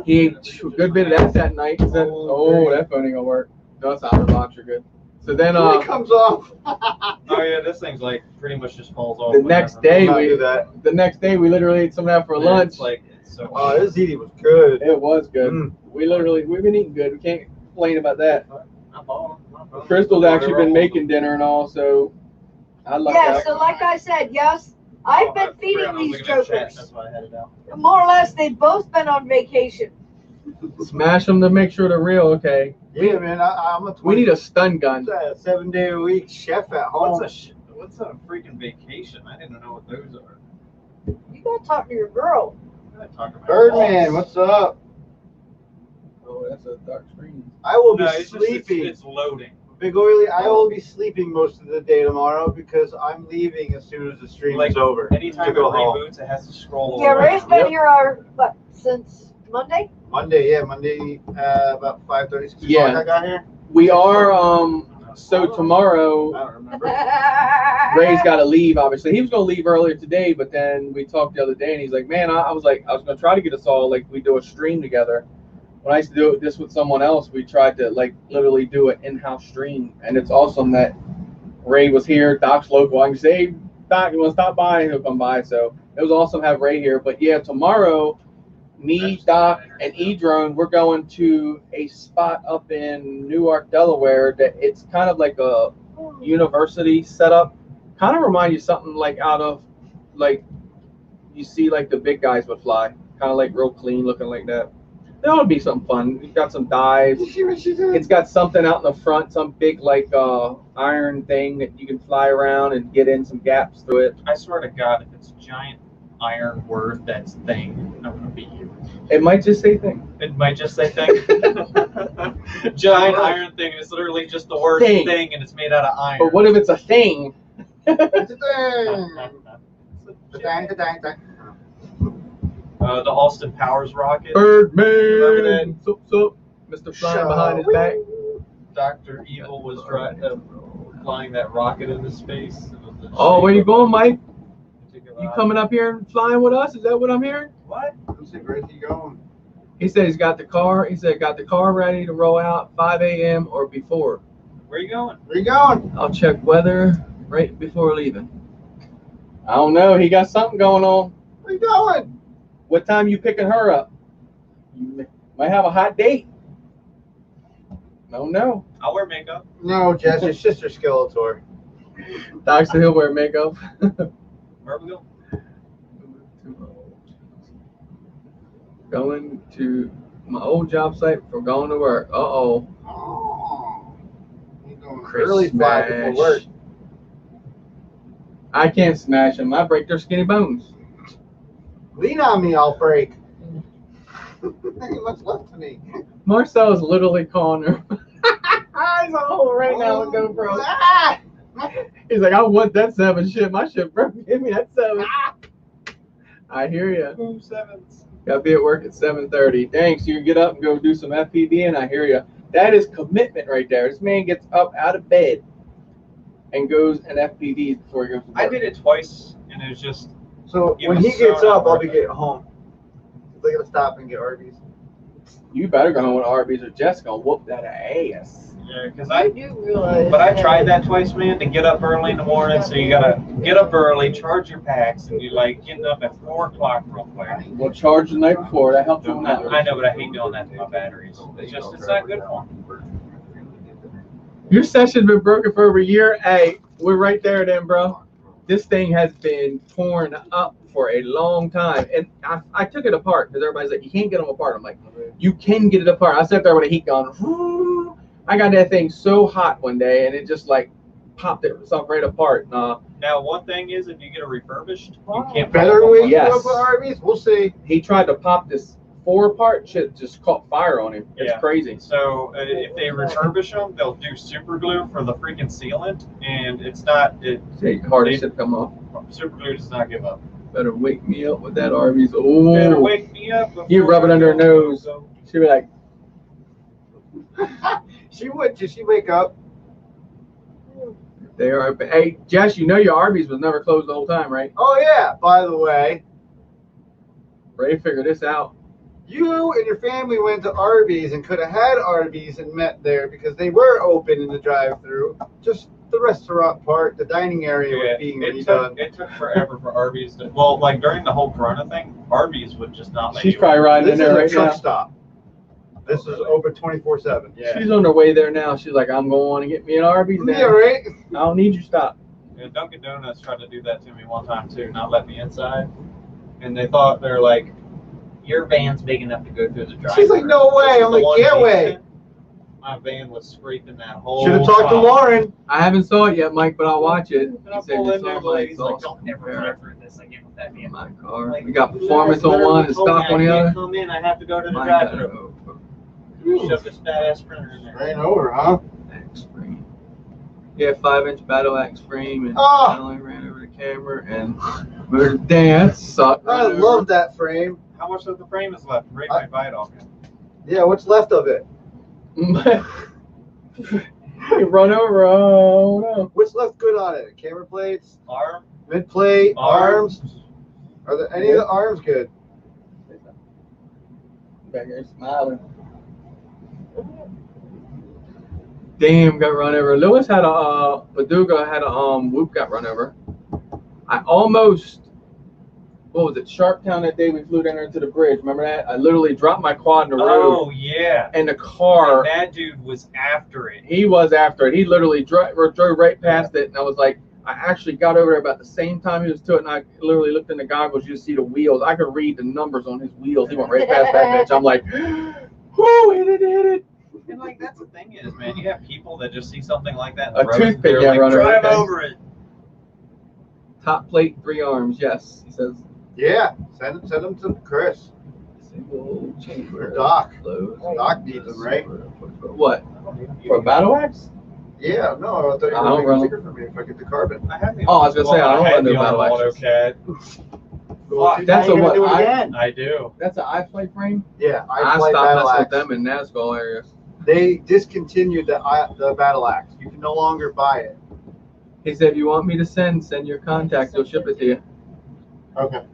He ate a good bit of that night. He said, oh, that phone ain't gonna work. No, it's not. The box are good. So then It comes off. Oh yeah, this thing's like pretty much just falls off. the next whenever. day Not do we that. the next day we literally ate some of that for Yeah, lunch. It's like it's so. Oh, this ziti was good. It was good. Mm. We've been eating good. We can't complain about that. Not falling, not falling. Crystal's actually been making dinner and all, so I love Yeah, that. so like I said, yes, I've been feeding I was these looking at chat, jokers. That's why I had it out. More or less, they've both been on vacation. Smash them to make sure they're real. Okay. Yeah, man, I'm a 20, We need a stun gun. 7-day-a-week chef at home. What's a freaking vacation? I didn't know what those are. You gotta talk to your girl. I gotta talk to my Birdman, boss. what's up? Oh, that's a dark screen. I will be No, it's just sleeping. it's loading. Big Oily, I will be sleeping most of the day tomorrow because I'm leaving as soon as the stream Like, is over. Anytime to it go home. reboots, it has to scroll. Yeah, over. Ray's been Yep. here since Monday? Monday, about 5:30, 6 o'clock I got here. We are so tomorrow I don't remember. Ray's got to leave. Obviously, he was gonna leave earlier today, but then we talked the other day, and he's like, "Man, I was gonna try to get us all like we do a stream together." When I used to do this with someone else, we tried to like literally do an in-house stream, and it's awesome that Ray was here. Doc's local. I can say, hey, Doc, you want to stop by? He'll come by. So it was awesome to have Ray here. But yeah, tomorrow, me, Doc, and E-Drone, we're going to a spot up in Newark, Delaware. That it's kind of like a university setup. Kind of remind you something like out of like you see like the big guys would fly. Kind of like real clean looking like that. That would be something fun. We've got some dives. Did you see what she did? It's got something out in the front, some big like iron thing that you can fly around and get in some gaps through it. I swear to God, if it's a giant iron word that's thing, I'm gonna beat you. It might just say thing. It might just say thing. Giant iron thing, and it's literally just the word Thing. thing, and it's made out of iron. But what if it's a thing? It's a thing. Dang, dang, dang. The Austin Powers rocket. Birdman. Sup, sup. Mr. Flying behind his back. Dr. Evil was flying that rocket into space. It was the Oh, where shape you of going, a Mike? particular You coming up here and flying with us? Is that what I'm hearing? What? Where's he going? He said he's got the car. He said got the car ready to roll out 5 a.m. or before. Where you going? Where you going? I'll check weather right before leaving. I don't know. He got something going on. Where you going? What time you picking her up? You might have a hot date. No. I'll wear makeup. No, Jess, your sister Skeletor. Doc said he'll wear makeup. Where are we going? Going to my old job site for going to work. Uh-oh. Oh. You going Chris early fly before smash. work. I can't smash them. I break their skinny bones. Lean on me, I'll break. Ain't much left to me. Marcel's literally calling her. He's on hold right now with GoPro. Ah! He's like, I want that 7 shit. My shit broke. Give me that 7. I hear ya. Boom sevens. Gotta be at work at 7:30. Thanks. You can get up and go do some FPV, and I hear ya. That is commitment right there. This man gets up out of bed and goes and FPVs before he goes to work. I did it twice, and it was just So It when was he so gets not up, I'll be worth it. getting home. They're gonna stop and get Arby's. You better go home with Arby's or Jess gonna whoop that ass. Yeah, because I do realize. But I tried that twice, man, to get up early in the morning. So you gotta get up early, charge your packs, and you like getting up at 4 o'clock real quick. Well, charge the night before. That helps you I out. know, but I hate doing that to my batteries. It's not good for them. Your session's been broken for over a year. Hey, we're right there then, bro. This thing has been torn up for a long time. And I took it apart because everybody's like, you can't get them apart. I'm like, you can get it apart. I sat there with a heat gun. I got that thing so hot one day and it just like popped itself right apart. Now, one thing is if you get it refurbished, you can't. Better way to Yes. go for Arby's? We'll see. He tried to pop this 4-part shit, just caught fire on him. It's Yeah. crazy. So if they refurbish them, they'll do super glue for the freaking sealant, and it's not. It's hard as shit to come off. Super glue does not give up. Better wake me up with that Arby's. Oh, Better wake me up. You rub it under her nose. She'd be like, She would. Did she wake up? they are. Hey, Jess, you know your Arby's was never closed the whole time, right? Oh, yeah. By the way, Ray figured this out. you and your family went to Arby's and could have had Arby's and met there because they were open in the drive-thru. Just the restaurant part, the dining area was being redone. It took forever for Arby's to. Well, like during the whole Corona thing, Arby's would just not let She's you. probably riding This in is there a right truck now. stop. This is open 24/7. Yeah. She's on her way there now. She's like, I'm going to get me an Arby's now. Yeah, right? I don't need you to stop. Yeah, Dunkin' Donuts tried to do that to me one time too, not let me inside, and they thought they're like, your van's big enough to go through the drive. She's like, no way. I'm like, yeah way. My van was scraping that whole. Should have talked to top. Lauren. I haven't saw it yet, Mike, but I'll watch it. And I He said pull it's in there, on the lady's my like, exhaust don't never repair drive through this again with that in van. my car. Like, We got you performance on literally one and told me stock on I the can't other. come in, I have to go to the Mine drive-thru. got Shove this badass printer in there. Ran over, huh? Axe frame. Yeah, 5-inch battle axe frame, and Oh. I only ran over the camera and we're dance. Sucked. I love that frame. How much of the frame is left? Ray might buy it off me. Yeah, what's left of it? You run over. Oh no. What's left good on it? Camera plates, Arm? mid plate, arms. Are there any of the arms good? Back here smiling. Damn, got run over. Lewis had a Paducah had a whoop got run over. I almost, what was it, Sharptown that day we flew down there to the bridge. Remember that? I literally dropped my quad in the road Oh, yeah. and the car. And that dude was after it. He was after it. He literally drove right past it, and I was like, I actually got over there about the same time he was to it, and I literally looked in the goggles. You see the wheels. I could read the numbers on his wheels. He went right past that bitch. I'm like, whoo, hit it. And like that's the thing is, man, you have people that just see something like that. A toothpick, they're yeah, like, running drive right over it. Top plate, 3 arms. Yes, he says. Yeah, send them to Chris. Single chamber. Or Doc. Close. Doc needs them, right? What? For a battle axe? Yeah, no, I thought you I were don't making a run sticker for me if I get the carbon. I have the Oh, I was gonna say, I don't had run the no battle axes. AutoCAD. Well, That's now a you're what, gonna do it I- again. I do. That's an iFlight frame? Yeah, I I play stopped battle messing axe. with them in Nazgul areas. They discontinued the battle axe. You can no longer buy it. He said, if you want me to send your contact, he'll ship it to you. Okay.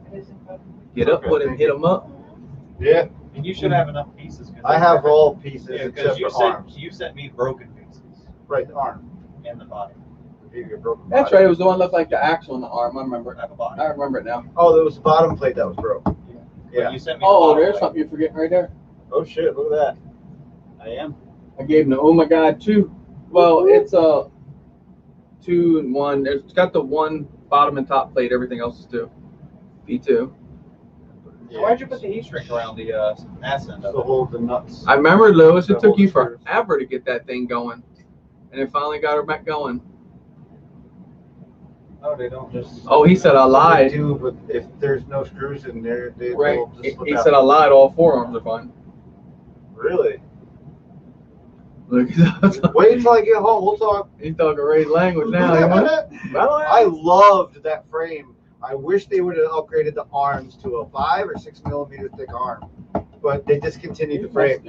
Get up with him, hit him up. Yeah, And you should have enough pieces. I have all pieces Yeah, except because for arms. you sent me broken pieces Right, the arm. and the body. You get broken That's body. right, it was the one that looked like the axe on the arm. I remember I it. have a body. I remember it now. Oh, there was the bottom plate that was broke. But Yeah. you sent me the Oh, bottom there's plate. something you're forgetting right there. Oh shit! Look at that. I am. I gave him the, oh my God, 2. Well, it's a 2 and 1. It's got the 1 bottom and top plate. Everything else is 2. B2. So why'd you put the heat shrink around the ass end To of it? hold the nuts. I remember, Lewis, it The took you whole screws. forever to get that thing going. And it finally got her back going. Oh, they don't just. Oh, he said I They lied. do, but if there's no screws in there, they Right. will just slip He out. said I lied. All 4 arms are fine. Really? Look, Wait until I get home. We'll talk. he's talking Ray's language now. You want it? I loved that frame. I wish they would have upgraded the arms to a 5 or 6 millimeter thick arm, but they discontinued the frame.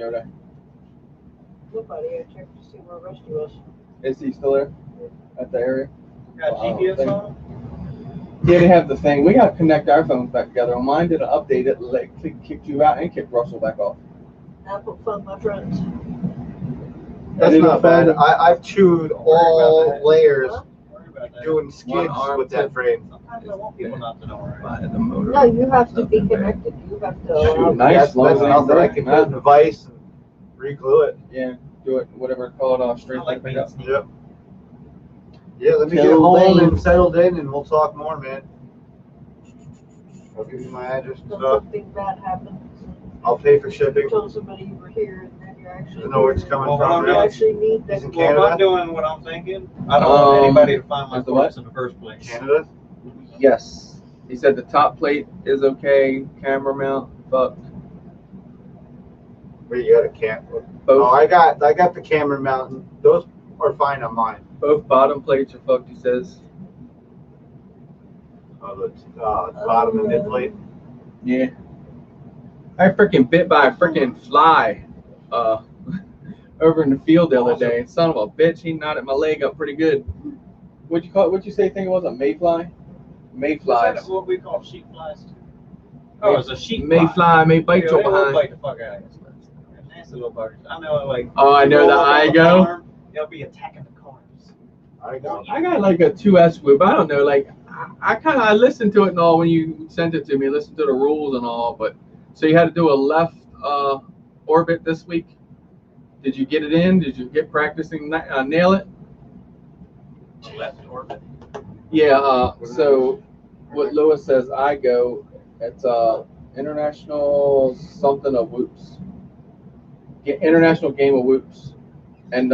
Look, buddy, I checked to see where Rusty was. Is he still there? At the area? Got GPS on? Yeah, they have the thing. We got to connect our phones back together. On mine did an update that like kicked you out and kicked Russell back off. Apple fun, my friends. That's Any not bad. fun? I've chewed all layers Huh? Worry about that. doing skids arm with that tip. frame. Sometimes I want people not to know where I am. By the motor. No, you have to be Nothing bad. connected. You have to. Shoot, nice. That's long as it ain't nothing. I broke, can man. put in the vise and re-glue it. Yeah, do it. Whatever it's called. Straight I like back being up. sneaky. Yep. Yeah, let me get Till home then. and settled in, and we'll talk more, man. I'll give you my address and stuff. Something bad happens. I'll pay for shipping. You told somebody you were here, and then you're actually. To know where it's here. coming Well, from. I'm You Really. actually need He's them. in Well, if I'm Canada. doing what I'm thinking, I don't want anybody to find my is the what? corpse in the first place. Canada. Yes. He said the top plate is okay. Camera mount, fuck. Where you got a camera? Both Oh, I got the camera mount. Those are fine on mine. both bottom plates are fucked. He says. The bottom and mid plate. Yeah. I freaking bit by a freaking fly, over in the field the other day. Son of a bitch, he knotted my leg up pretty good. What'd you call it? What'd you say? Think it was a mayfly? Mayflies. Is that what we call sheep flies too? Oh, it's a sheep Mayfly may bite Yeah, your they will behind. bite the fuck out of you. They're nasty little buggers. I know, like. Oh, I know roll the up on Igo. farm, they'll be attacking the cars. I got. I got like a 2S whip. I don't know. Like I listened to it and all when you sent it to me. Listened to the rules and all. But so you had to do a left orbit this week. Did you get it in? Did you get practicing nail it? Left orbit. Yeah. So what Lewis says, I go. It's international something of whoops. International game of whoops, and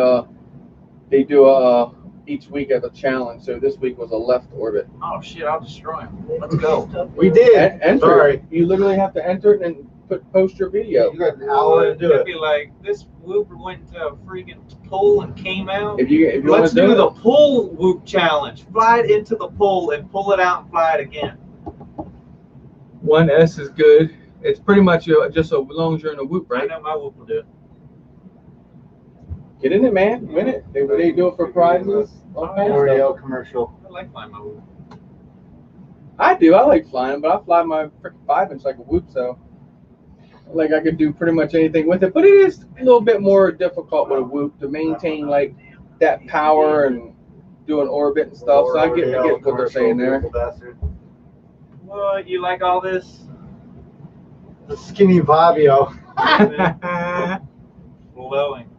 they do each week as a challenge. So this week was a left orbit. Oh shit! I'll destroy him. Let's go. We did. Enter. Sorry. It. You literally have to enter it and post your video. You got an hour to do It'd it. be like this whooper went to a freaking pool and came out. If you want Let's to do do the it, pull whoop challenge. Fly it into the pole and pull it out and fly it again. 1S is good. It's pretty much just as long as you're in a whoop, I right? know my whoop will do it. Get in it, man. Win it. They do it for prizes. All kinds of stuff. L'Oreal commercial. I like flying my whoop. I do. I like flying, but I fly my freaking 5-inch like a whoop, so like I could do pretty much anything with it. But it is a little bit more difficult with a whoop to maintain like that power and do an orbit and stuff. So I get what they're saying there. Bastard. What, you like all this? The skinny Fabio. Blowing.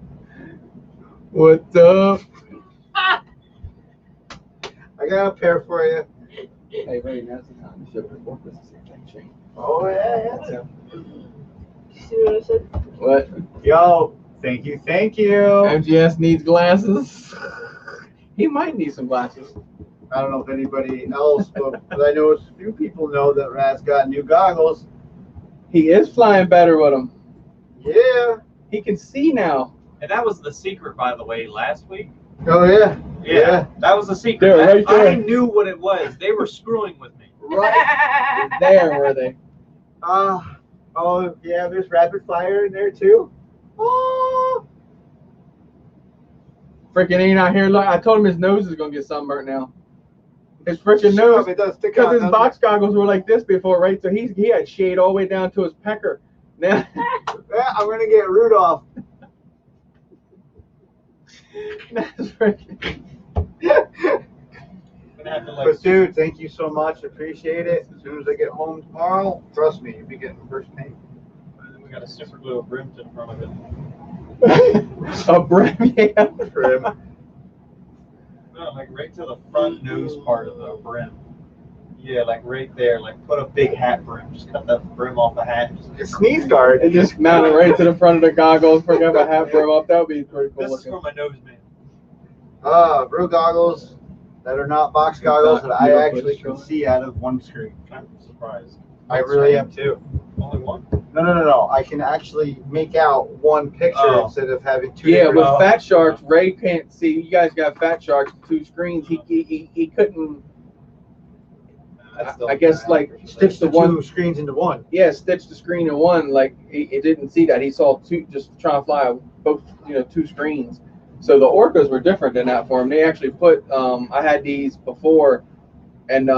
What's up? I got a pair for you. Hey, Ray, now's the time to show the fork. This is the same thing. Oh yeah. See what I said? What? Yo, thank you. MGS needs glasses. He might need some glasses. I don't know if anybody else, but I know a few people know that Raz got new goggles. He is flying better with them. Yeah. He can see now. And that was the secret, by the way, last week. Oh yeah. Yeah, that was the secret. There, right there. I knew what it was. They were screwing with me. Right. There were they. Oh yeah. There's rapid fire in there too. Oh. Freaking ain't out here. Look, I told him his nose is gonna get sunburnt now. His freaking Sure, nose, it does stick because out, his doesn't box goggles were like this before, right? So he had shade all the way down to his pecker. Now, Yeah, I'm gonna get Rudolph. that's freaking. I'm gonna have to, like, But dude, thank you so much. Appreciate it. As soon as I get home tomorrow, trust me, you'll be getting the first name. we got a super glue brim to the front of it. A brim, yeah. For him. No, like right to the front nose part of the brim. Yeah, like right there. Like put a big hat brim. Just cut that brim off the hat. A sneeze guard. And just mount it right to the front of the goggles. Forget my hat brim off. That would be pretty cool This is looking. for my nose man. Real goggles that are not box goggles that I actually can see out of one screen. I'm surprised. I really am too. Only one? No. I can actually make out one picture Oh. instead of having two. Yeah, different- with Fat Sharks, Ray can't see. You guys got Fat Sharks, 2 screens. He couldn't. I guess like stitch the two one. screens into one. Yeah, stitch the screen in one. Like he didn't see that. He saw 2, just trying to fly both, 2 screens. So the Orcas were different than that for him. They actually put. I had these before, and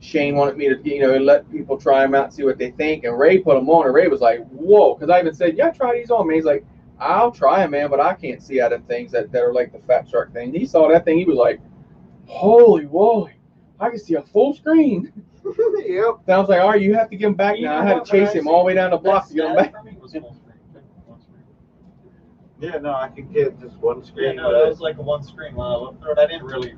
Shane wanted me to, let people try them out, see what they think. And Ray put them on, and Ray was like, whoa. Because I even said, yeah, try these on, man. He's like, I'll try them, man, but I can't see out of things that are like the Fat Shark thing. He saw that thing. He was like, holy moly, I can see a full screen. Yep. And I was like, all right, you have to give him back now. I had to chase him all the way down the block to get him back. Yeah, no, I could get just one Yeah, screen. no, that was like a one screen. When I looked through it, I didn't really,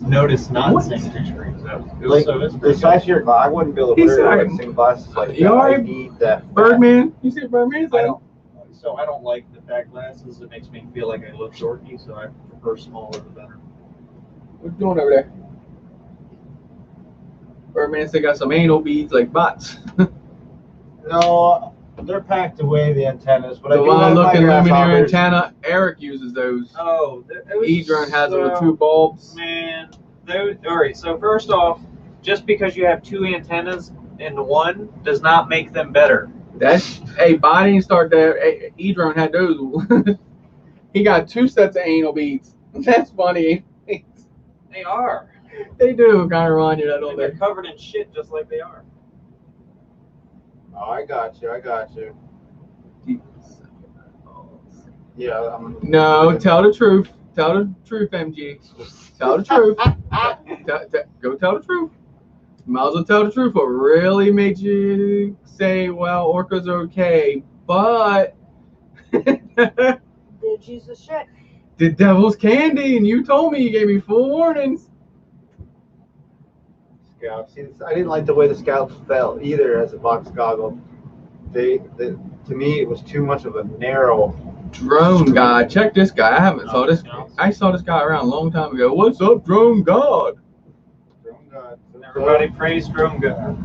notice not seeing two screens. Like, the size of your glass, I wouldn't be able to He's wear like, the same glasses like you that. all I right, need that. Birdman. You see Birdman? I don't like the fat glasses. It makes me feel like I look shorty, so I prefer smaller the better. What you doing over there? Birdman still got some anal beads like bots. No, they're packed away, the antennas, but I The do have long my looking luminaire grasshoppers. antenna. Eric uses those. Oh, Edron has them with two bulbs. Man, those. All right. So first off, just because you have two antennas in one does not make them better. Hey, Bonnie didn't start that. Edron had those. He got 2 sets of anal beads. That's funny. They are. They do kind of remind you that, don't They're they? covered in shit just like they are. Oh, I got you. Yeah, No, tell the truth. Tell the truth, MG. Tell the truth. Go tell the truth. Might as well tell the truth. What really made you say, well, orcas are okay, but Did Jesus shit? the devil's candy, and you told me, you gave me full warnings. Scouts. See, I didn't like the way the Scouts felt either as a box goggle. To me, it was too much of a narrow. Drone God, check this guy. I haven't saw this. I saw this guy around a long time ago. What's up, Drone God? Drone God. Everybody praise Drone God.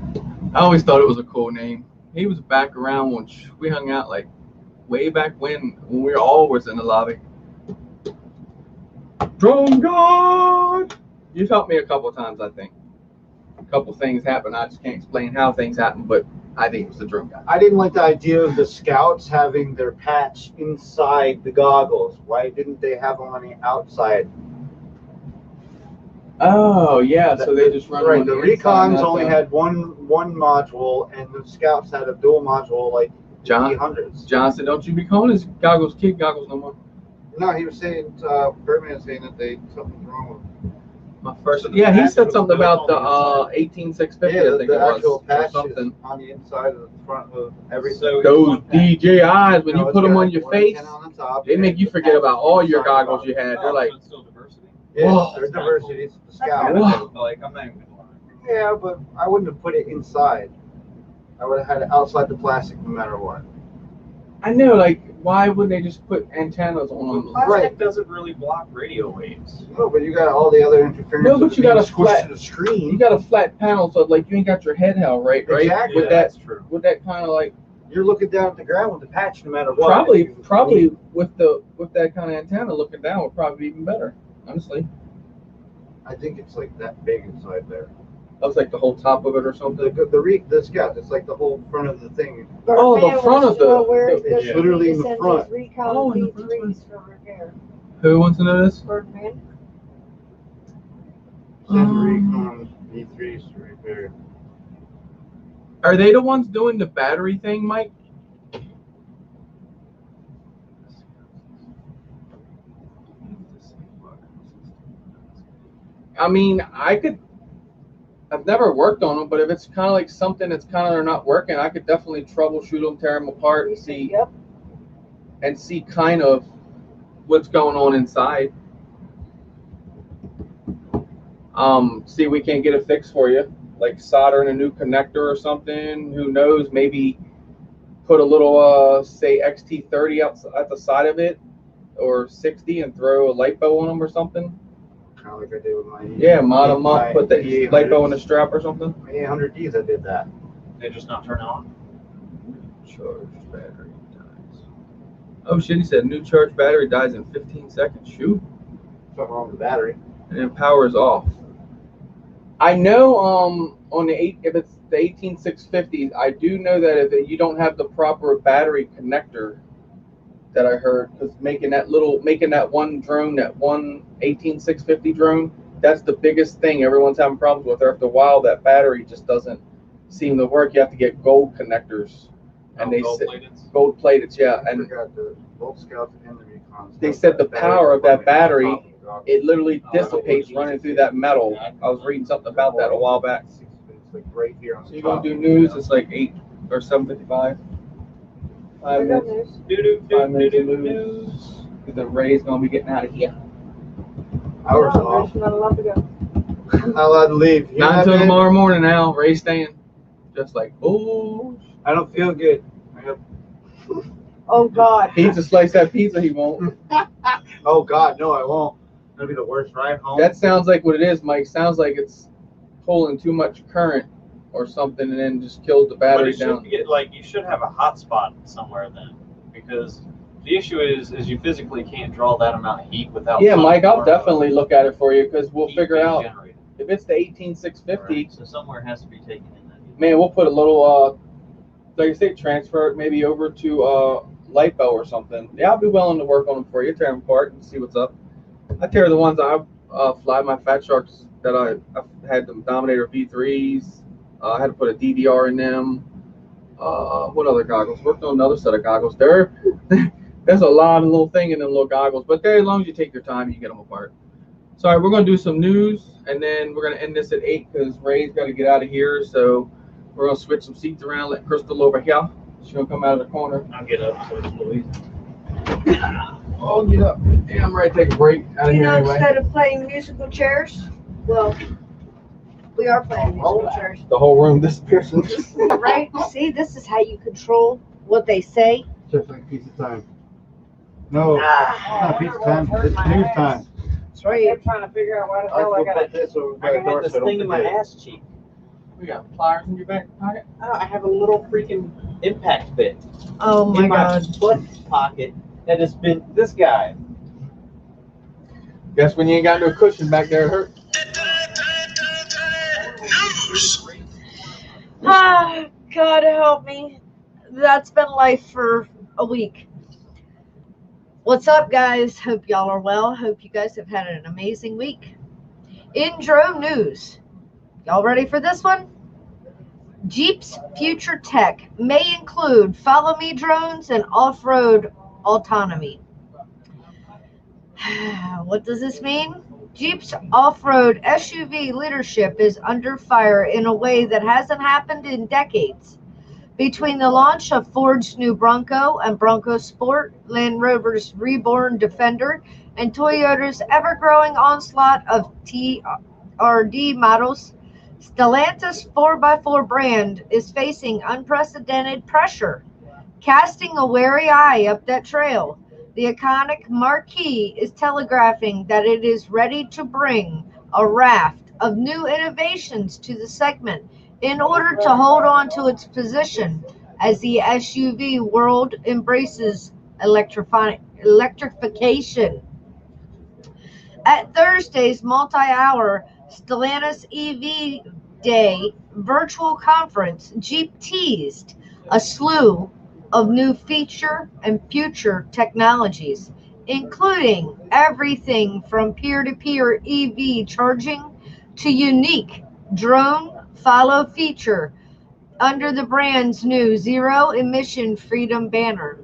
I always thought it was a cool name. He was back around when we hung out, like way back when we all was in the lobby. Drone God. You've helped me a couple of times, I think. A couple things happened. I just can't explain how things happened, but I think it was the Drone God. I didn't like the idea of the Scouts having their patch inside the goggles. Why didn't they have them on the outside? Oh yeah, so they just run right. on The inside, Recons not only the- had one module, and the Scouts had a dual module, like John. T100s. Johnson, don't you be calling his goggles kid goggles no more. No, he was saying, Birdman was saying that something's wrong with them. My first, yeah, he said something about the 18650. Yeah, I think the it was, actual or patch is something. on the inside of the front of everything. So Those DJIs, when No, you it's put them got on your one face, antenna on the top, they make and you the forget patch about is all your inside the goggles goggle. you had. Oh, They're like, so it's still diversity. Yeah, Whoa. there's diversity. It's the That's Scout. kinda Wow. Like I'm not even gonna lie. Yeah, but I wouldn't have put it inside. I would have had it outside the plastic no matter what. I know, like, why wouldn't they just put antennas on them? Plastic Right. doesn't really block radio waves. No, but you got all the other interference. No, but of you being got a squished flat- to the screen. You got a flat panel, so like you ain't got your head held right, right? Exactly. With that, that's true. with that kind of like You're looking down at the ground with the patch no matter what. probably with that kind of antenna looking down would probably be even better. Honestly, I think it's like that big inside there. that was like the whole top of it or something. The Scout, it's like the whole front of the thing. Oh, the Birdman front wants of to know the- where the- it's does literally he in the send front. his Recon Oh, in the front. V3s for repair. Who wants to know this? Birdman. Send Recon V3s to repair. Are they the ones doing the battery thing, Mike? I mean, I've never worked on them, but if it's kind of like something that's kind of they're not working, I could definitely troubleshoot them, tear them apart, and see Yep. kind of what's going on inside. See if we can't get a fix for you, like soldering a new connector or something. Who knows? Maybe put a little, say XT30 out at the side of it, or 60, and throw a lipo on them or something. Kind of like I did with my Yeah, mod them up, my put the E800s. lipo in a strap or something. My 800Ds, I did that. They just not turn on. Charge battery dies. Oh shit! He said new charge battery dies in 15 seconds. Shoot. Something wrong with the battery. And then power is off. I know on the if it's the 18650s, I do know that if you don't have the proper battery connector, that I heard, because making that one drone, that one 18650 drone, that's the biggest thing everyone's having problems with. After a while, that battery just doesn't seem to work. You have to get gold connectors, and they said gold plated, yeah. And forgot the Bolt Scouts and the Recons. they said the power of that battery, it literally dissipates running through that metal. I was reading something about that a while back. It's like right here on So the you're gonna top. do news? It's like 8 or 7:55. 5 minutes. 5 minutes of news. The Ray's gonna be getting out of here. Hours off. There's not a lot to go. Not allowed to leave. You know Not that, until man? tomorrow morning now. Ray's staying. Just like, oh, I don't feel good. I have, Oh God. pizza slice that pizza he won't. oh God, no, I won't. That'll be the worst ride home. That sounds like what it is, Mike. Sounds like it's pulling too much current or something, and then just kills the But battery it should down. get, like, you should have a hotspot somewhere then, because the issue is you physically can't draw that amount of heat without. Yeah, some Mike, I'll form definitely of look at it for you because we'll heat figure being out generated. if it's the 18650. Right. So somewhere has to be taken in that heat. Man, we'll put a little, like I say, transfer it maybe over to LiPo or something. Yeah, I'll be willing to work on them for you, tear them apart and see what's up. I tear the ones I fly, my Fat Sharks that I had, them Dominator V3s. I had to put a DVR in them. What other goggles? Worked on another set of goggles. There's a lot of little thing in them little goggles, but as long as you take your time, you get them apart. So, all right, we're going to do some news, and then we're going to end this at 8 because Ray's got to get out of here. So we're going to switch some seats around, let Crystal over here. She's going to come out of the corner. I'll get up so it's Louise. Oh, get up. Yeah, I'm ready to take a break out of You here know, anyway. instead of playing musical chairs, well, we are playing musical chairs. The whole room disappears. Right? See, this is how you control what they say. Just like pizza time. No, it's Ah, not pizza time. It's news time. that's right. I'm trying to figure out why the I hell I will got put this over by I the got door this so I thing don't in my forget. ass cheek. We got pliers in your back pocket. I have a little freaking impact bit Oh my in my God. butt pocket that has been this guy. Guess when you ain't got no cushion back there, it hurt. Ah, God help me. That's been life for a week. What's up, guys? Hope y'all are well. Hope you guys have had an amazing week. In drone news, y'all ready for this one? Jeep's future tech may include follow-me drones and off-road autonomy. What does this mean? Jeep's off-road SUV leadership is under fire in a way that hasn't happened in decades. Between the launch of Ford's new Bronco and Bronco Sport, Land Rover's reborn Defender, and Toyota's ever-growing onslaught of TRD models, Stellantis 4x4 brand is facing unprecedented pressure. Casting a wary eye up that trail, the iconic marquee is telegraphing that it is ready to bring a raft of new innovations to the segment in order to hold on to its position as the SUV world embraces electrification. At Thursday's multi-hour Stellantis EV Day virtual conference, Jeep teased a slew of new feature and future technologies, including everything from peer-to-peer EV charging to unique drone follow feature under the brand's new zero emission freedom banner.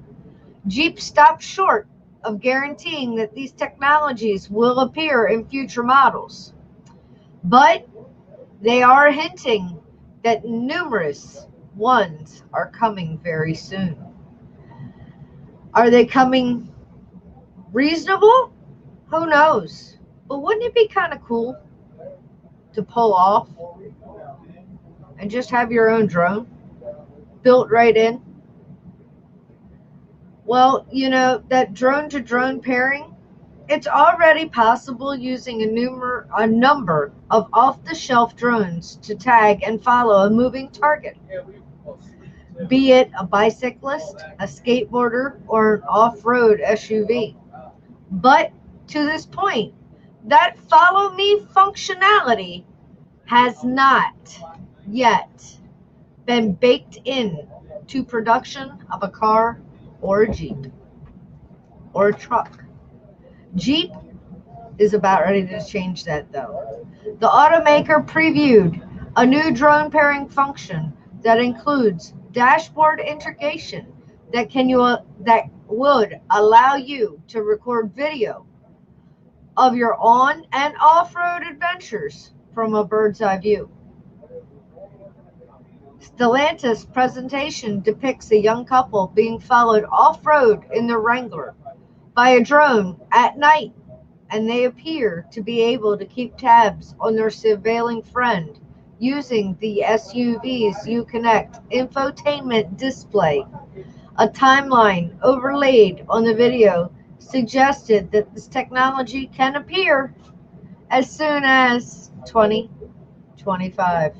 Jeep stopped short of guaranteeing that these technologies will appear in future models, but they are hinting that numerous ones are coming very soon. Are they coming reasonable? Who knows? But wouldn't it be kind of cool to pull off and just have your own drone built right in? Well, you know, that drone to drone pairing, it's already possible using a number of off-the-shelf drones to tag and follow a moving target, be it a bicyclist, a skateboarder, or an off-road SUV. But to this point, that follow me functionality has not yet been baked in to production of a car or a Jeep or a truck. Jeep is about ready to change that, though. The automaker previewed a new drone pairing function that includes dashboard integration that would allow you to record video of your on and off-road adventures from a bird's eye view. Stellantis' presentation depicts a young couple being followed off-road in their Wrangler by a drone at night, and they appear to be able to keep tabs on their surveilling friend using the SUV's Uconnect infotainment display. A timeline overlaid on the video suggested that this technology can appear as soon as 2025.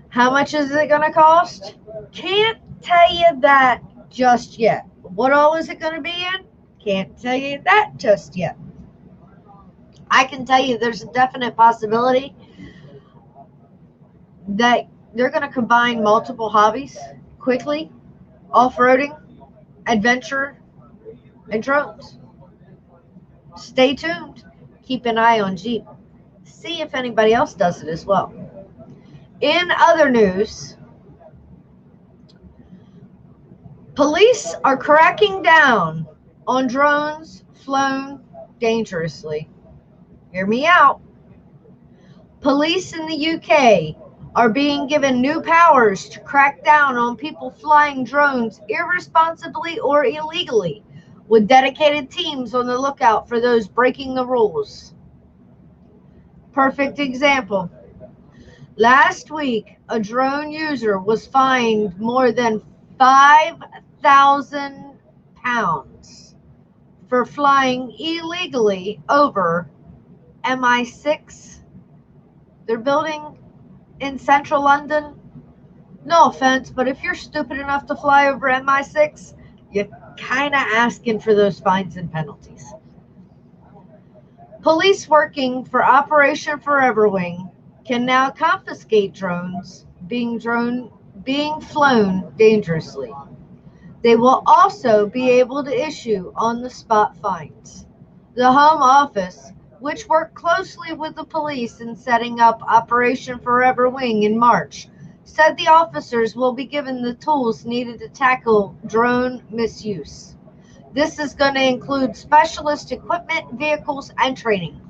How much is it going to cost? Can't tell you that just yet. What all is it going to be in? Can't tell you that just yet. I can tell you there's a definite possibility that they're going to combine multiple hobbies quickly: off-roading, adventure, and drones. Stay tuned. Keep an eye on Jeep. See if anybody else does it as well. In other news, police are cracking down on drones flown dangerously. Hear me out. Police in the UK are being given new powers to crack down on people flying drones irresponsibly or illegally, with dedicated teams on the lookout for those breaking the rules. Perfect example. Last week, a drone user was fined more than £5,000 for flying illegally over MI6. They're building in central London. No offense, but if you're stupid enough to fly over MI6, you're kind of asking for those fines and penalties. Police working for Operation Forever Wing can now confiscate drones being flown dangerously. They will also be able to issue on-the-spot fines. The Home Office, which worked closely with the police in setting up Operation Forever Wing in March, said the officers will be given the tools needed to tackle drone misuse. This is going to include specialist equipment, vehicles, and training.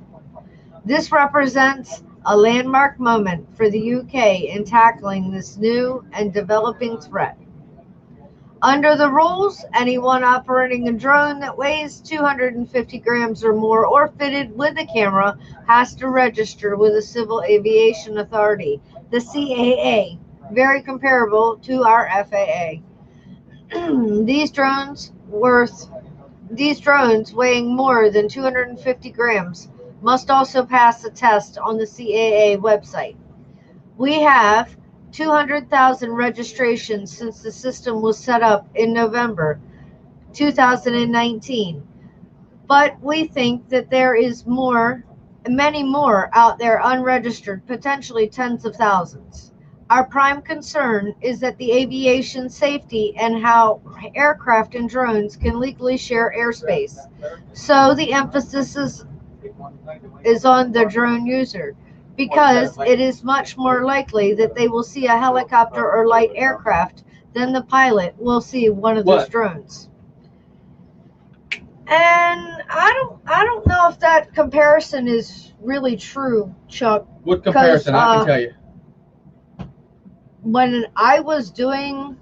This represents a landmark moment for the UK in tackling this new and developing threat. Under the rules, anyone operating a drone that weighs 250 grams or more or fitted with a camera has to register with the Civil Aviation Authority, the CAA, very comparable to our FAA. These drones weighing more than 250 grams must also pass a test on the CAA website. We have 200,000 registrations since the system was set up in November 2019. But we think that there is many more out there unregistered, potentially tens of thousands. Our prime concern is that the aviation safety and how aircraft and drones can legally share airspace. So the emphasis is on the drone user, because it is much more likely that they will see a helicopter or light aircraft than the pilot will see one of those drones. And I don't know if that comparison is really true, Chuck. What comparison? I can tell you. When I was doing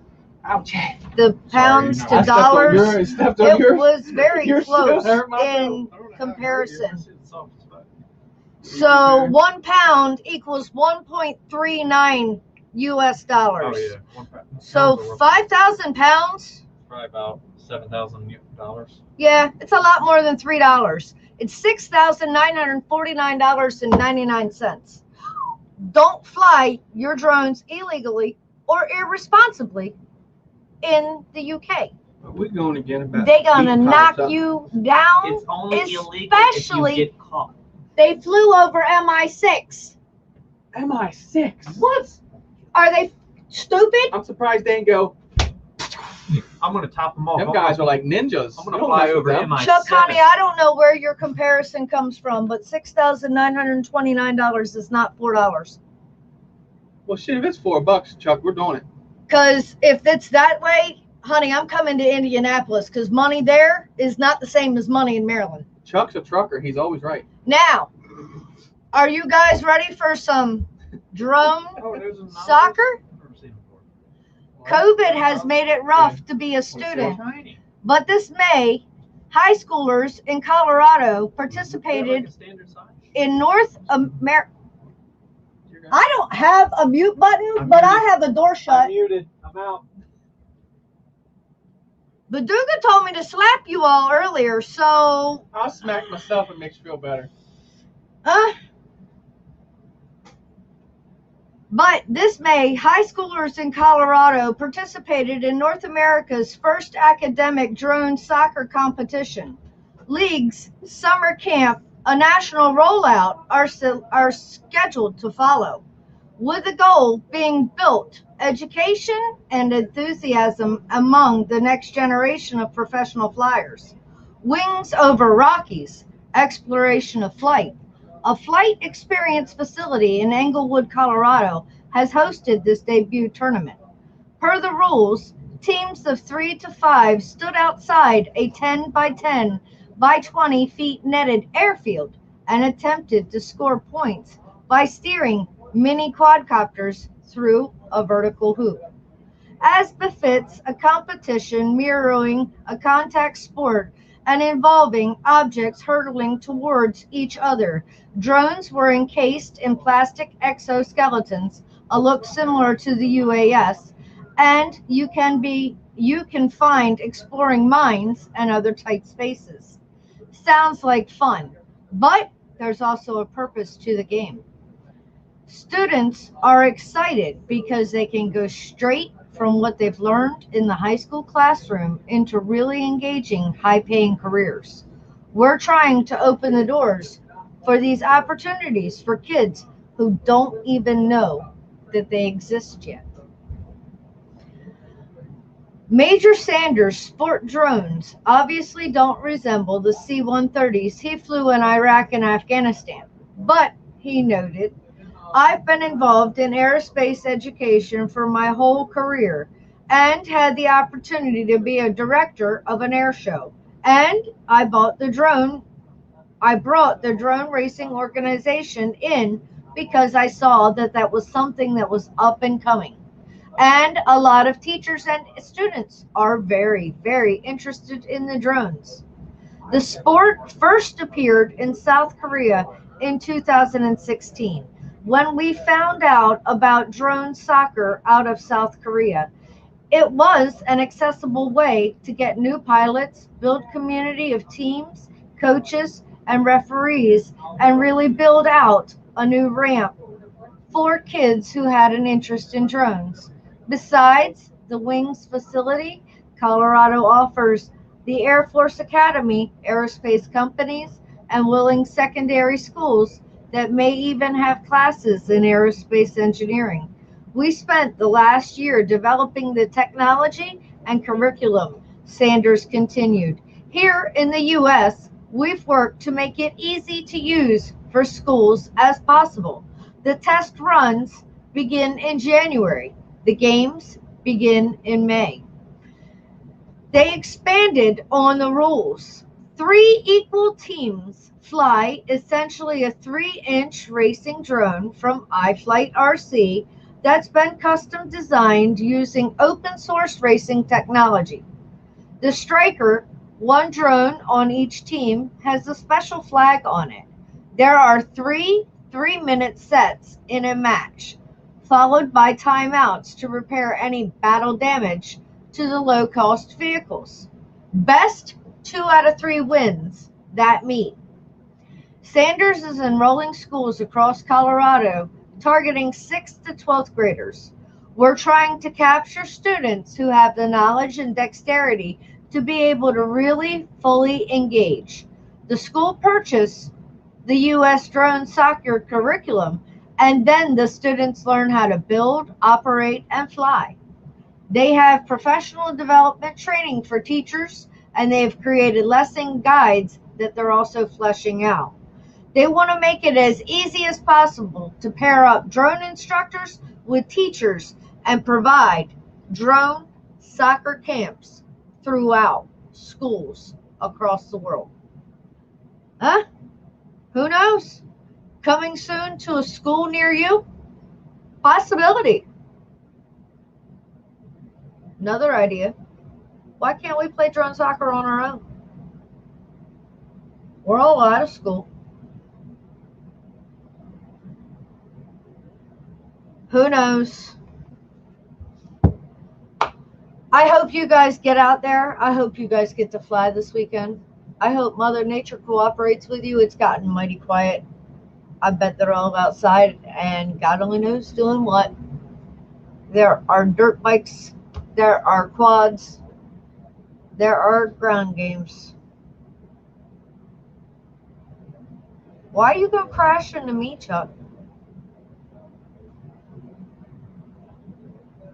Ouch. the pounds to dollars, it was very close in comparison. So 1 pound equals 1.39 US dollars. Oh, yeah. 1 pound. So 5,000 pounds? Probably about $7,000. Yeah, it's a lot more than $3. It's $6,949.99. Don't fly your drones illegally or irresponsibly in the UK. We're going again about. They're gonna knock you down. It's only illegal if especially you get caught. they flew over MI6. MI6. What? Are they stupid? I'm surprised they didn't go. I'm gonna top them off. Them guys are like ninjas. I'm gonna You don't fly mess with over them. MI7. Chuck, honey, I don't know where your comparison comes from, but $6,929 is not $4. Well, shit, if it's $4, Chuck, we're doing it. Because if it's that way, honey, I'm coming to Indianapolis because money there is not the same as money in Maryland. Chuck's a trucker. He's always right. Now, are you guys ready for some drone there's a soccer? I've never seen it before. COVID has made it rough to be a student, Tiny. but this May, high schoolers in Colorado Like participated a standard size. in North America. I don't have a mute button, I'm but I muted. have a door I'm shut. muted. I'm out. Baduga told me to slap you all earlier, so I'll smack myself. It makes you feel better. But this May, high schoolers in Colorado participated in North America's first academic drone soccer competition. Leagues, summer camp, a national rollout are scheduled to follow, with the goal being built education and enthusiasm among the next generation of professional flyers. Wings Over Rockies, exploration of flight. A flight experience facility in Englewood, Colorado, has hosted this debut tournament. Per the rules, teams of 3 to 5 stood outside a 10 by 10 by 20 feet netted airfield and attempted to score points by steering mini quadcopters through a vertical hoop. As befits a competition mirroring a contact sport and involving objects hurtling towards each other, drones were encased in plastic exoskeletons, a look similar to the UAS, and you can find exploring mines and other tight spaces. Sounds like fun, but there's also a purpose to the game. Students are excited because they can go straight from what they've learned in the high school classroom into really engaging, high-paying careers. We're trying to open the doors for these opportunities for kids who don't even know that they exist yet. Major Sanders' sport drones obviously don't resemble the C-130s he flew in Iraq and Afghanistan, but he noted, I've been involved in aerospace education for my whole career and had the opportunity to be a director of an air show. And I brought the drone racing organization in because I saw that that was something that was up and coming. And a lot of teachers and students are very, very interested in the drones. The sport first appeared in South Korea in 2016 when we found out about drone soccer out of South Korea. It was an accessible way to get new pilots, build community of teams, coaches, and referees, and really build out a new ramp for kids who had an interest in drones. Besides the Wings facility, Colorado offers the Air Force Academy, aerospace companies, and willing secondary schools that may even have classes in aerospace engineering. We spent the last year developing the technology and curriculum, Sanders continued. Here in the U.S., we've worked to make it easy to use for schools as possible. The test runs begin in January. The games begin in May. They expanded on the rules. 3 equal teams fly essentially a 3-inch racing drone from iFlight RC that's been custom designed using open source racing technology. The Striker, 1 drone on each team, has a special flag on it. There are 3 3-minute sets in a match, followed by timeouts to repair any battle damage to the low-cost vehicles. Best 2 out of 3 wins that meet. Sanders is enrolling schools across Colorado, targeting 6th to 12th graders. We're trying to capture students who have the knowledge and dexterity to be able to really fully engage. The school purchased the U.S. drone soccer curriculum, and then the students learn how to build, operate, and fly. They have professional development training for teachers, and they have created lesson guides that they're also fleshing out. They want to make it as easy as possible to pair up drone instructors with teachers and provide drone soccer camps throughout schools across the world. Huh? Who knows? Coming soon to a school near you? Possibility. Another idea. Why can't we play drone soccer on our own? We're all out of school. Who knows? I hope you guys get out there. I hope you guys get to fly this weekend. I hope Mother Nature cooperates with you. It's gotten mighty quiet. I bet they're all outside, and God only knows doing what. There are dirt bikes. There are quads. There are ground games. Why you go crash into me, Chuck?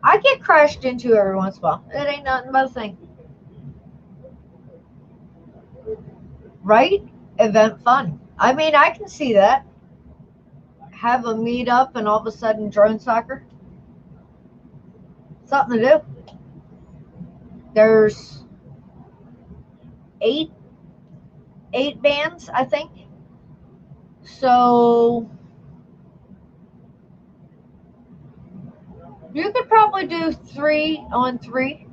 I get crashed into every once in a while. It ain't nothing but a thing. Right? Event fun. I mean, I can see that. Have a meet up and all of a sudden drone soccer. Something to do. There's eight bands, I think. So you could probably do 3-on-3.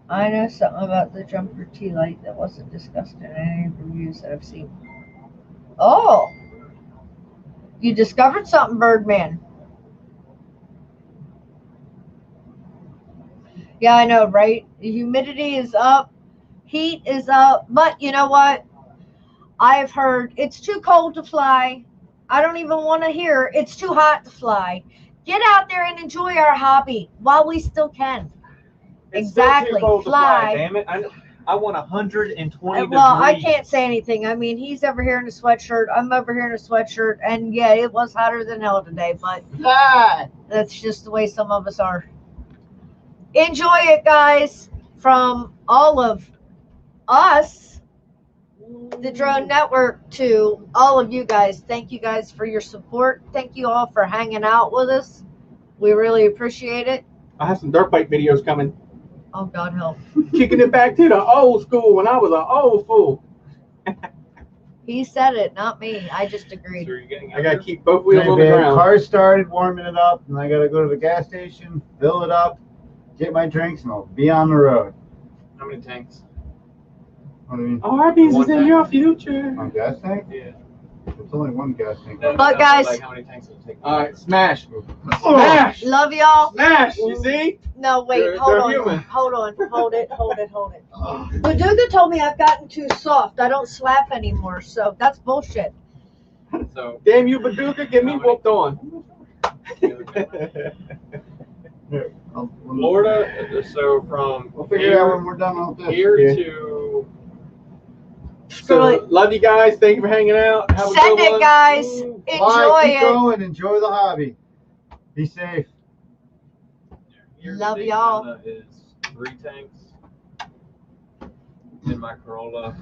I know something about the jumper tea light that wasn't discussed in any reviews that I've seen. Oh, you discovered something, Birdman. Yeah, I know, right? The humidity is up, heat is up, but you know what? I've heard it's too cold to fly. I don't even want to hear it's too hot to fly. Get out there and enjoy our hobby while we still can. It's Exactly. Still too cold Fly. To fly. Damn it! I want 120 Well, I degrees. can't say anything. I mean, he's over here in a sweatshirt. I'm over here in a sweatshirt, and yeah, it was hotter than hell today. But that's just the way some of us are. Enjoy it, guys. From all of us, the Drone Network, to all of you guys. Thank you guys for your support. Thank you all for hanging out with us. We really appreciate it. I have some dirt bike videos coming. Oh, God help. Kicking it back to the old school when I was an old fool. He said it, not me. I just agreed. So you're getting I gotta keep both wheels on the ground. Car started, warming it up, and I gotta go to the gas station, fill it up, get my drinks, and I'll be on the road. How many tanks? What do you mean? Arby's One is in tank. your future. On gas tank? Yeah. It's only one gas tank. No, But no, guys- like how many tanks does it take? All right, smash. Smash. Love y'all. Smash. You see? No, wait, They're hold on. human. Hold on. Hold it. Baduga told me I've gotten too soft. I don't slap anymore, so that's bullshit. So Damn you, Baduka, get me whooped on. Florida. So from We'll figure it out when we're done with this. here Yeah. to So, love you guys. Thank you for hanging out. Have a Send good it, one. guys. Fly, Enjoy keep it. going, enjoy the hobby. Be safe. here to Love y'all. Daytona is 3 tanks in my Corolla.